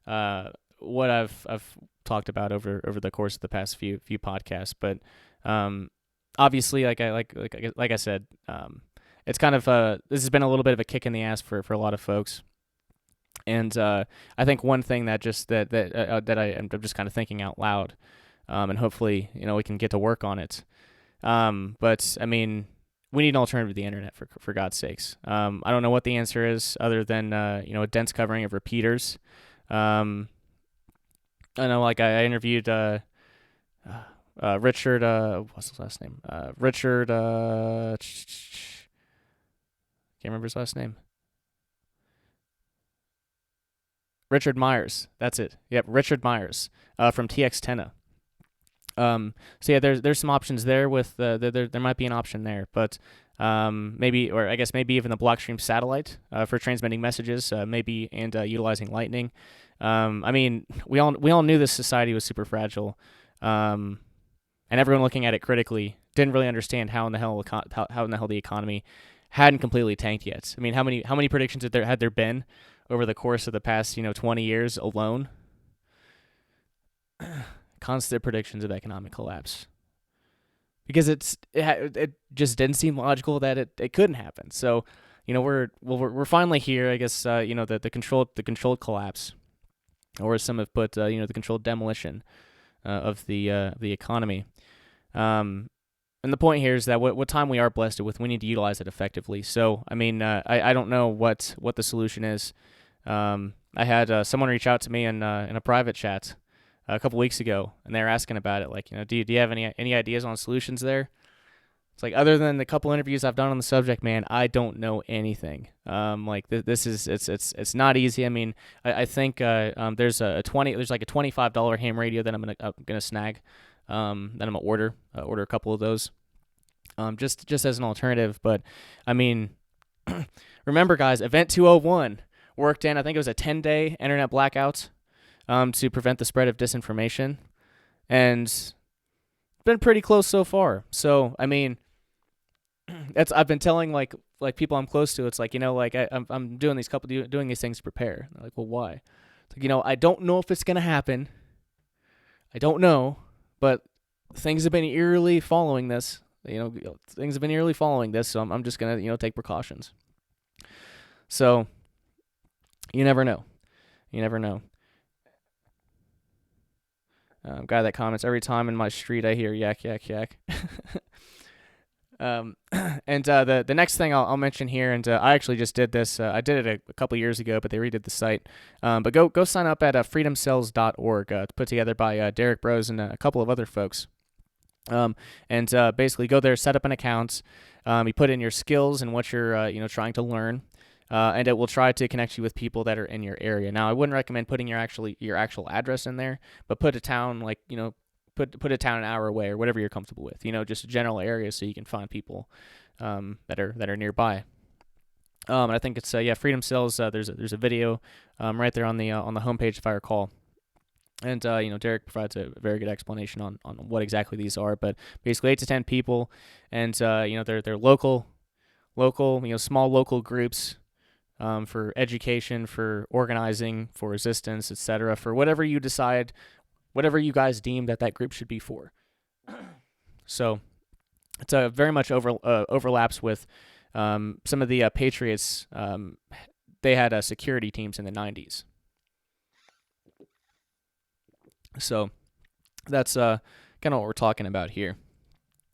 I've talked about over the course of the past few podcasts. But obviously, like I said, it's kind of this has been a little bit of a kick in the ass for a lot of folks. And I think one thing that I am just kind of thinking out loud, and hopefully we can get to work on it. But I mean, we need an alternative to the internet for God's sakes. I don't know what the answer is other than a dense covering of repeaters. I know, like I interviewed Richard. What's his last name? Richard. Can't remember his last name. Richard Myers. That's it. Yep, Richard Myers from TX10. So yeah, there's some options there with there might be an option there, but maybe even the Blockstream satellite for transmitting messages, maybe, and utilizing lightning. I mean, we all knew this society was super fragile, and everyone looking at it critically didn't really understand how in the hell the economy hadn't completely tanked yet. I mean, how many predictions had there been over the course of the past 20 years alone? Constant predictions of economic collapse, because it just didn't seem logical that it couldn't happen. So we're finally here, I guess. The controlled collapse, or as some have put, the controlled demolition of the economy. And the point here is that what time we are blessed with, we need to utilize it effectively. So I mean, I don't know what the solution is. I had someone reach out to me in a private chat a couple weeks ago, and they were asking about it. Like, do you have any ideas on solutions there? It's like, other than the couple interviews I've done on the subject, man, I don't know anything. Like this is it's not easy. I mean, I think there's like a $25 ham radio that I'm gonna snag, that I'm gonna order a couple of those, just as an alternative. But I mean, remember, guys, Event 201 worked in, I think it was a 10-day internet blackout to prevent the spread of disinformation, and it's been pretty close so far. So I mean, I've been telling like people I'm close to, it's like, I'm doing these things to prepare. They're like, well, why? It's like, I don't know if it's gonna happen. I don't know, but things have been eerily following this. So I'm just gonna take precautions. So you never know. Guy that comments, every time in my street I hear yak, yak, yak. And the next thing I'll mention here, and I actually just did this. I did it a couple years ago, but they redid the site. But go sign up at freedomcells.org, put together by Derek Bros and a couple of other folks. And basically go there, set up an account. You put in your skills and what you're trying to learn. And it will try to connect you with people that are in your area. Now, I wouldn't recommend putting your actual address in there, but put a town, like, put a town an hour away or whatever you're comfortable with. Just a general area so you can find people that are nearby. And I think it's Freedom Cells. There's a video right there on the homepage if I recall. And Derek provides a very good explanation on what exactly these are. But basically 8 to 10 people, and they're local, small local groups for education, for organizing, for resistance, etc. For whatever you decide, whatever you guys deem that group should be for. So it's very much overlaps with some of the Patriots. They had security teams in the 90s. So that's kind of what we're talking about here.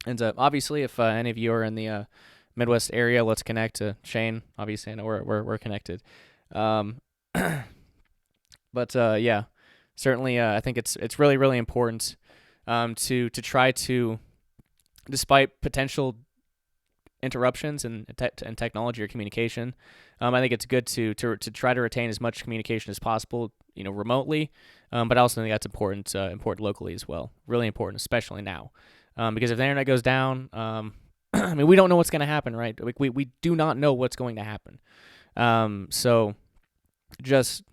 And obviously, if any of you are in the Midwest area, let's connect to Shane. Obviously, I know we're connected. But yeah, certainly, I think it's really, really important to try to, despite potential interruptions in technology or communication, I think it's good to try to retain as much communication as possible, remotely. But I also think that's important locally as well. Really important, especially now, because if the internet goes down, I mean, we don't know what's going to happen, right? We do not know what's going to happen. So just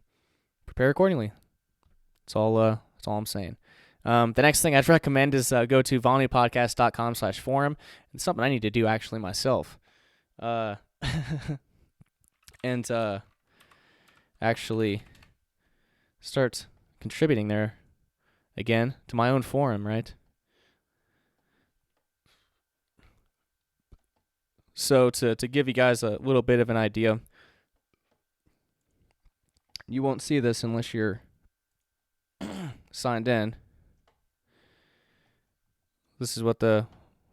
prepare accordingly. That's all I'm saying. The next thing I'd recommend is go to voluntypodcast.com/forum. It's something I need to do actually myself. And actually start contributing there again to my own forum, right? So to give you guys a little bit of an idea, you won't see this unless you're signed in. This is what the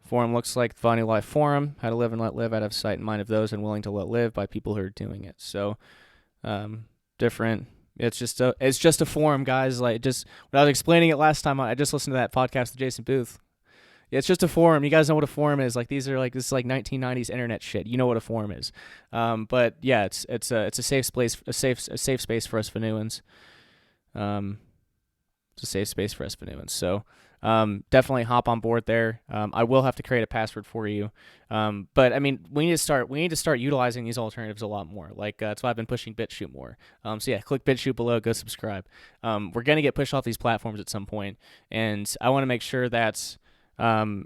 forum looks like. The Voluntary Life Forum, how to live and let live out of sight and mind of those unwilling to let live by people who are doing it. So, different. It's just a forum, guys. Like, just when I was explaining it last time, I just listened to that podcast with Jason Booth. Yeah, it's just a forum. You guys know what a forum is. Like, this is like 1990s internet shit. You know what a forum is. But yeah, it's a safe space, a safe space for us Vanuans. It's a safe space for us Vanuans. So. Definitely hop on board there. I will have to create a password for you. But I mean, we need to start utilizing these alternatives a lot more. Like, that's why I've been pushing BitChute more. So yeah, click BitChute below, go subscribe. We're going to get pushed off these platforms at some point, and I want to make sure that I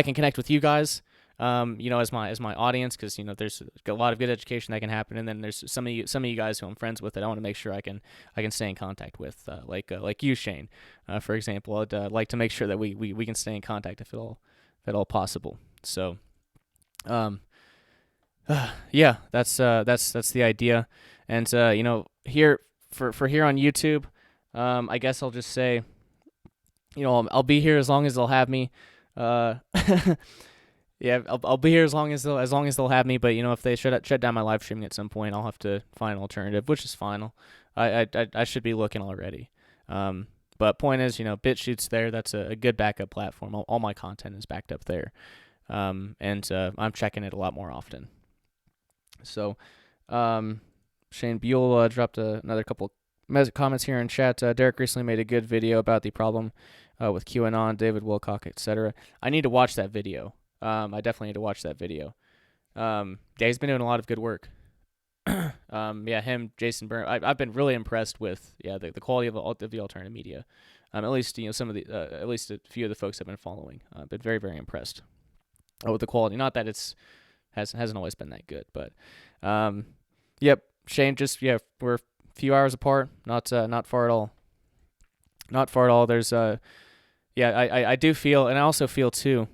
can connect with you guys, as my audience, because there's a lot of good education that can happen, and then there's some of you guys who I'm friends with that I want to make sure I can stay in contact with, like you, Shane, for example. I'd like to make sure that we can stay in contact if at all possible. So, yeah, that's the idea, and here here on YouTube, I guess I'll just say, I'll be here as long as they'll have me. Yeah, I'll be here as long as they'll have me. But if they shut down my live streaming at some point, I'll have to find an alternative, which is fine. I should be looking already. But point is, BitChute's there. That's a good backup platform. All my content is backed up there, and I'm checking it a lot more often. So, Shane Buell dropped another couple comments here in chat. Derek recently made a good video about the problem with QAnon, David Wilcock, etc. I need to watch that video. I definitely need to watch that video. Yeah, he's been doing a lot of good work. Yeah, him, Jason Byrne. I've been really impressed with the quality of the alternative media. At least some of the at least a few of the folks I've been following. I've been very, very impressed with the quality. Not that hasn't always been that good, but yep. Shane, we're a few hours apart. Not far at all. Not far at all. There's I do feel, and I also feel too.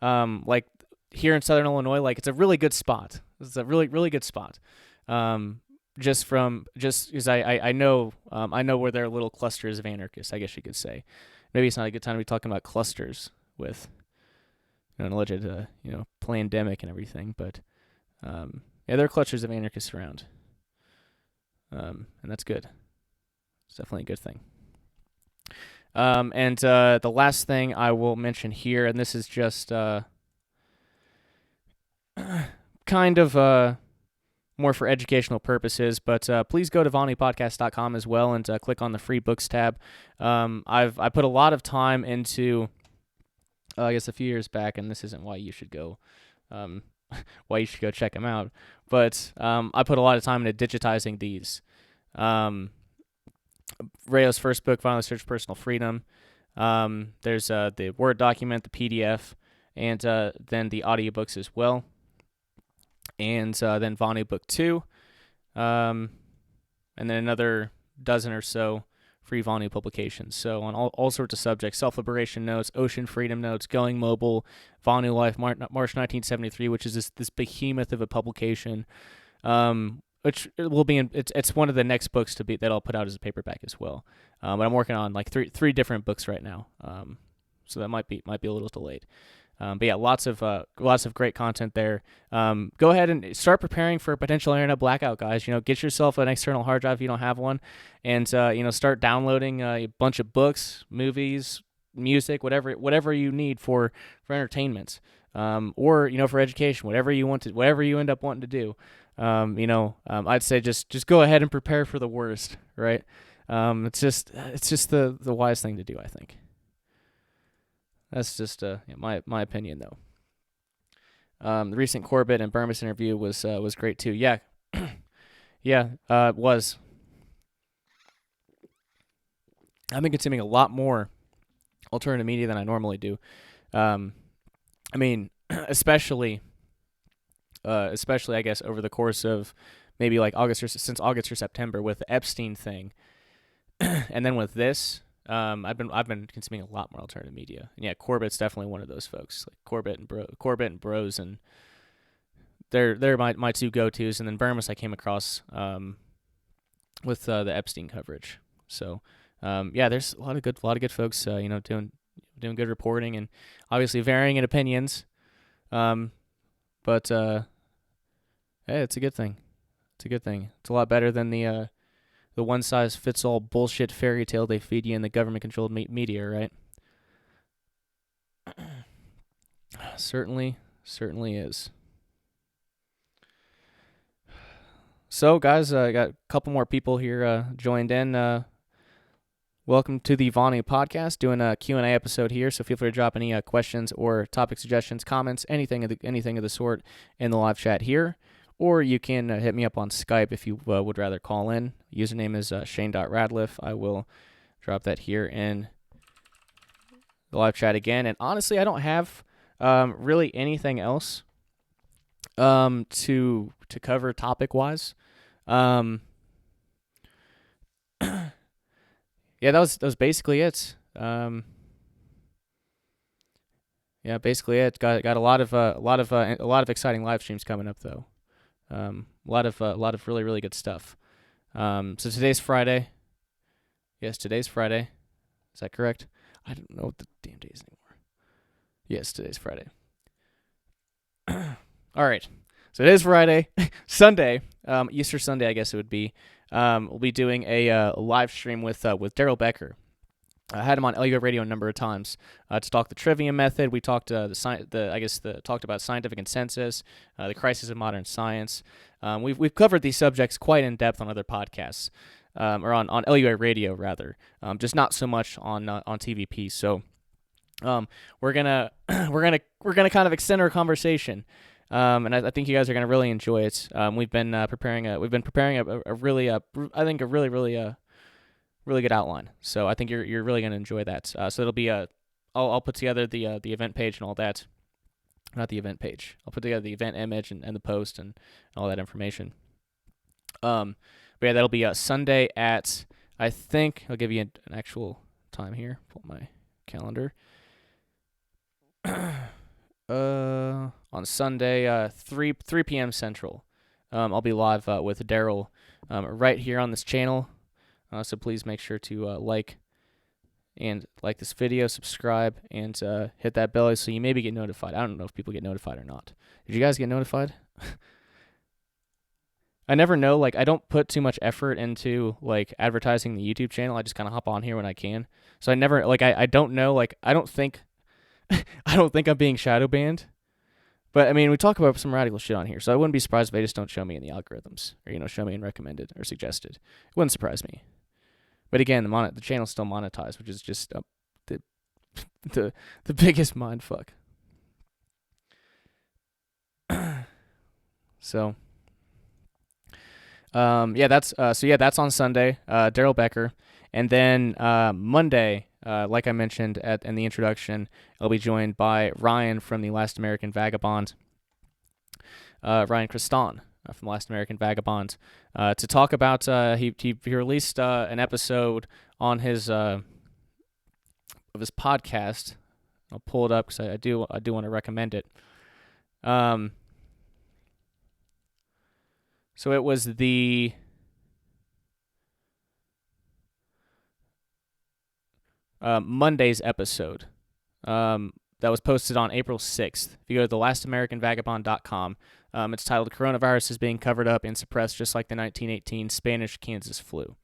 Like here in Southern Illinois, like it's a really good spot. It's a really, really good spot. Just because I know where there are little clusters of anarchists, I guess you could say. Maybe it's not a good time to be talking about clusters with an alleged pandemic and everything, but there are clusters of anarchists around, and that's good. It's definitely a good thing. And the last thing I will mention here, and this is just kind of more for educational purposes. But please go to VolneyPodcast.com as well and click on the free books tab. I put a lot of time into, I guess a few years back, and this isn't why you should go, why you should go check them out. But I put a lot of time into digitizing these. Rayo's first book, Finally Search Personal Freedom. There's the Word document, the PDF, and then the audiobooks as well. And then Vonnie Book 2. And then another dozen or so free Vonnie publications. So on all sorts of subjects, self-liberation notes, ocean freedom notes, going mobile, Vonnie Life, March 1973, which is this behemoth of a publication. Which will be it's one of the next books that I'll put out as a paperback as well. But I'm working on like three different books right now, so that might be a little delayed. But yeah, lots of great content there. Go ahead and start preparing for a potential internet blackout, guys. Get yourself an external hard drive if you don't have one, and start downloading a bunch of books, movies, music, whatever you need for entertainment, or for education, whatever you end up wanting to do. I'd say just go ahead and prepare for the worst, right? It's just the wise thing to do, I think. That's just my opinion, though. The recent Corbett and Burmis interview was great too. Yeah, yeah, it was. I've been consuming a lot more alternative media than I normally do. Especially I guess over the course of maybe like since August or September with the Epstein thing, and then with this, I've been consuming a lot more alternative media. And yeah, Corbett's definitely one of those folks, like Corbett and Bros, and they're my two go-tos. And then Burmis I came across with the Epstein coverage. So yeah, there's a lot of good folks doing good reporting, and obviously varying in opinions. But hey, it's a good thing. It's a lot better than the one-size-fits-all bullshit fairy tale they feed you in the government-controlled media, right? Certainly is. So, guys, I got a couple more people here joined in. Welcome to the Vonnie Podcast, doing a Q&A episode here, so feel free to drop any questions or topic suggestions, comments, anything of the sort in the live chat here. Or you can hit me up on Skype if you would rather call in. Username is shane.radliff. I will drop that here in the live chat again. And honestly, I don't have really anything else to cover topic-wise. Yeah, that was basically it. Yeah, basically it. Got a lot of exciting live streams coming up though. A lot of really, really good stuff. So today's Friday. Yes, today's Friday. Is that correct? I don't know what the damn day is anymore. Yes, today's Friday. All right. So it is Friday, Sunday, Easter Sunday, I guess it would be. We'll be doing a live stream with Daryl Becker. I had him on LUO Radio a number of times to talk the trivia method. We talked talked about scientific consensus, the crisis of modern science. We've covered these subjects quite in depth on other podcasts, or on LUO Radio rather, just not so much on TVP. So we're gonna kind of extend our conversation, and I think you guys are gonna really enjoy it. We've been preparing a really good outline. So I think you're really going to enjoy that. So it'll be I'll put together the event page and all that. Not the event page. I'll put together the event image and the post and all that information. But yeah, that'll be Sunday at, I think I'll give you an actual time here. Pull up my calendar. On Sunday, 3 p.m. Central. I'll be live with Daryl right here on this channel. So please make sure to like this video, subscribe, and hit that bell so you maybe get notified. I don't know if people get notified or not. Did you guys get notified? I never know. I don't put too much effort into advertising the YouTube channel. I just kind of hop on here when I can. So I never I don't know. I don't think I don't think I'm being shadow banned. But I mean, we talk about some radical shit on here, so I wouldn't be surprised if they just don't show me in the algorithms, or show me in recommended or suggested. It wouldn't surprise me. But again, the channel's still monetized, which is just the biggest mindfuck. So, that's on Sunday. Daryl Becker, and then Monday, like I mentioned in the introduction, I'll be joined by Ryan from the Last American Vagabond, Ryan Criston from the Last American Vagabond, to talk about he released an episode on his of his podcast. I'll pull it up because I do want to recommend it. So it was the Monday's episode that was posted on April 6th. If you go to thelastamericanvagabond.com, it's titled "Coronavirus is being covered up and suppressed just like the 1918 Spanish Kansas flu."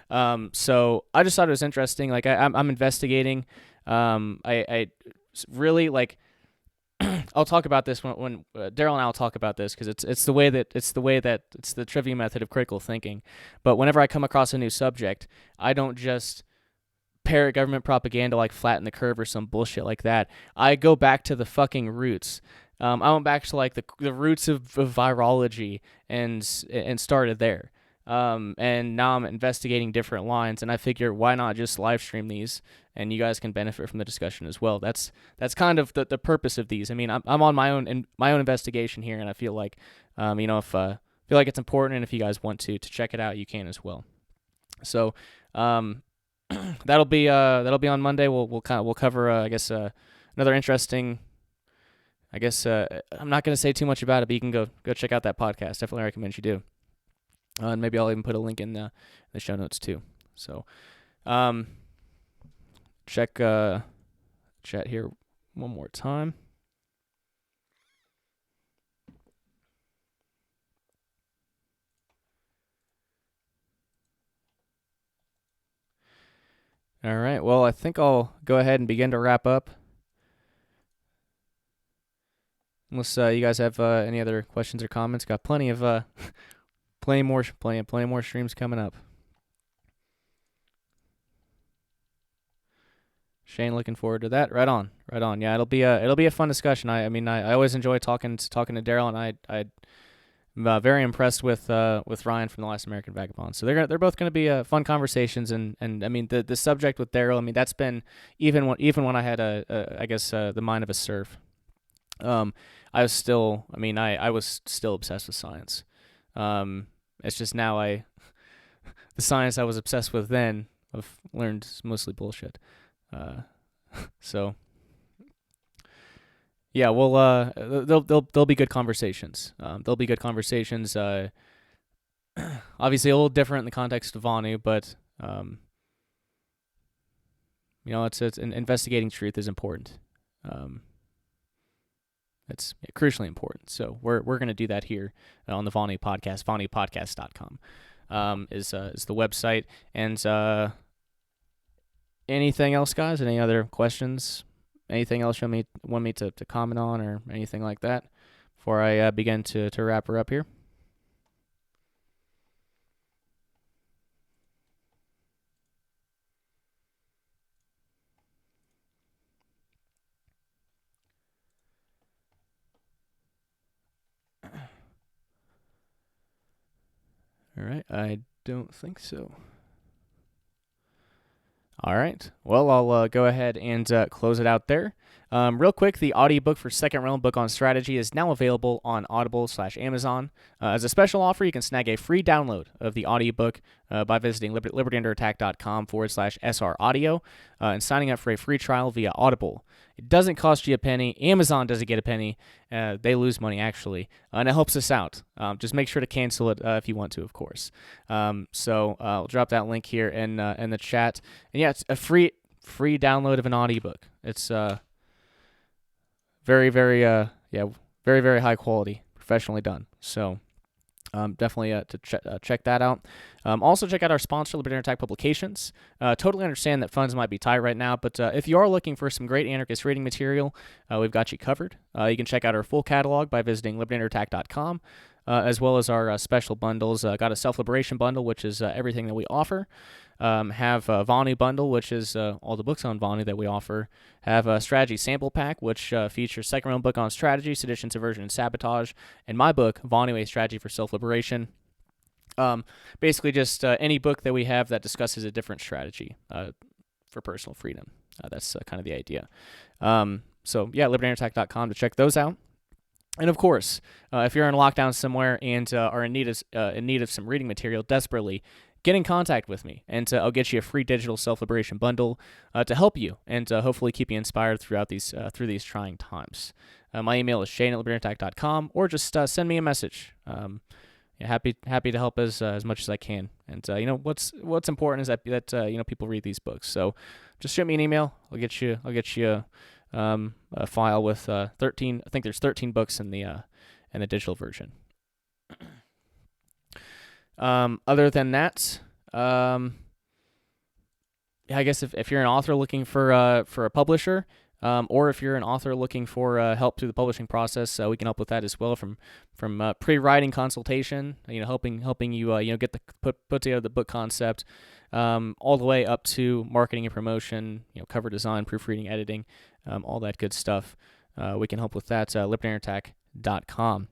So I just thought it was interesting. Like I'm investigating. I really like. I'll talk about this when Daryl and I will talk about this because it's the trivia method of critical thinking. But whenever I come across a new subject, I don't just parrot government propaganda like flatten the curve or some bullshit like that. I go back to the fucking roots. I went back to like the roots of virology and started there. And now I'm investigating different lines, and I figure why not just live stream these, and you guys can benefit from the discussion as well. That's kind of the purpose of these. I mean, I'm on my own investigation here, and I feel like, if feel like it's important, and if you guys want to check it out, you can as well. So, that'll be on Monday. We'll cover another interesting. I guess I'm not gonna say too much about it, but you can go check out that podcast. Definitely recommend you do. And maybe I'll even put a link in the show notes too. So, check chat here one more time. All right. Well, I think I'll go ahead and begin to wrap up. Unless you guys have any other questions or comments, got plenty more streams coming up. Shane, looking forward to that. Right on. Yeah, it'll be a fun discussion. I always enjoy talking to Daryl, and I'm very impressed with Ryan from the Last American Vagabond. So they're both going to be fun conversations, and I mean the subject with Daryl. I mean that's been even when I had the mind of a serf. I was still obsessed with science. It's just now the science I was obsessed with then I've learned is mostly bullshit. So yeah, well, there'll be good conversations. There'll be good conversations. Obviously a little different in the context of Vonu, but it's investigating truth is important. It's crucially important. So we're going to do that here on the Vonu podcast. VonuPodcast.com is the website. And anything else, guys? Any other questions? Anything else you want me to comment on or anything like that before I begin to wrap her up here? All right, I don't think so. All right, well, I'll go ahead and close it out there. Real quick, the audiobook for Second Realm Book on Strategy is now available on Audible/Amazon. As a special offer, you can snag a free download of the audiobook by visiting libertyunderattack.com/SR audio and signing up for a free trial via Audible. It doesn't cost you a penny. Amazon doesn't get a penny. They lose money, actually, and it helps us out. Just make sure to cancel it if you want to, of course. So I'll drop that link here in the chat. And yeah, it's a free download of an audiobook. It's very, very, very, very high quality, professionally done. So Definitely to check that out. Also, check out our sponsor, Libertarian Attack Publications. Totally understand that funds might be tight right now, but if you are looking for some great anarchist reading material, we've got you covered. You can check out our full catalog by visiting libertarianattack.com, as well as our special bundles. Got a self-liberation bundle, which is everything that we offer. Have a Vonu bundle, which is all the books on Vonu that we offer. Have a strategy sample pack, which features second round book on strategy, sedition, subversion, and sabotage, and my book, Vonu, A Strategy for Self-Liberation. Basically just any book that we have that discusses a different strategy for personal freedom. That's kind of the idea. So yeah, libertarianattack.com to check those out. And of course, if you're in lockdown somewhere and are in need of some reading material desperately, get in contact with me, and I'll get you a free digital self-liberation bundle to help you and hopefully keep you inspired throughout through these trying times. My email is shane@libertarianattack.com, or just send me a message. Happy to help as much as I can. And what's important is that people read these books. So just shoot me an email. I'll get you a file with 13. I think there's 13 books in the digital version. Other than that, I guess if you're an author looking for a publisher, or if you're an author looking for help through the publishing process, we can help with that as well. From pre-writing consultation, helping you get put together the book concept, all the way up to marketing and promotion, cover design, proofreading, editing, all that good stuff. We can help with that. libertarianattack.com.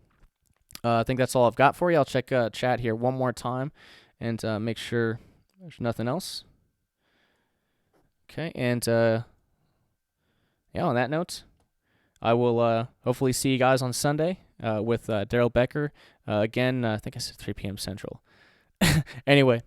I think that's all I've got for you. I'll check chat here one more time and make sure there's nothing else. Okay, and on that note, I will hopefully see you guys on Sunday with Daryl Becker. Again, I think I said 3 p.m. Central. Anyway,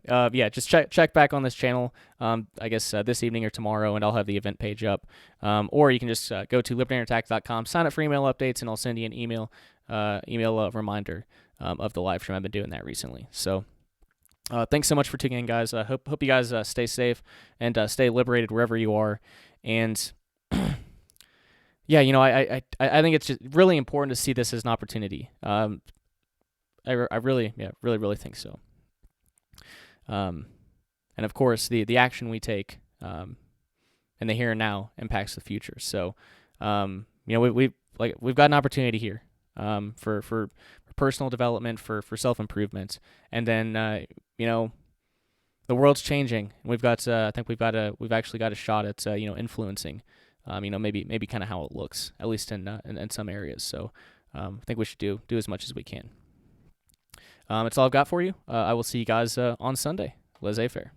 just check back on this channel, I guess this evening or tomorrow, and I'll have the event page up. Or you can just go to libertarianattack.com, sign up for email updates, and I'll send you an email reminder of the live stream. I've been doing that recently. So thanks so much for tuning in, guys. Hope you guys stay safe and stay liberated wherever you are. And yeah, I think it's just really important to see this as an opportunity. I really think so. And of course, the action we take in the here and now impacts the future. So, we've got an opportunity here for personal development, for self-improvement, and then the world's changing. We've got we've actually got a shot at influencing, maybe kind of how it looks, at least in some areas. So, I think we should do as much as we can. That's all I've got for you. I will see you guys on Sunday. Laissez-faire.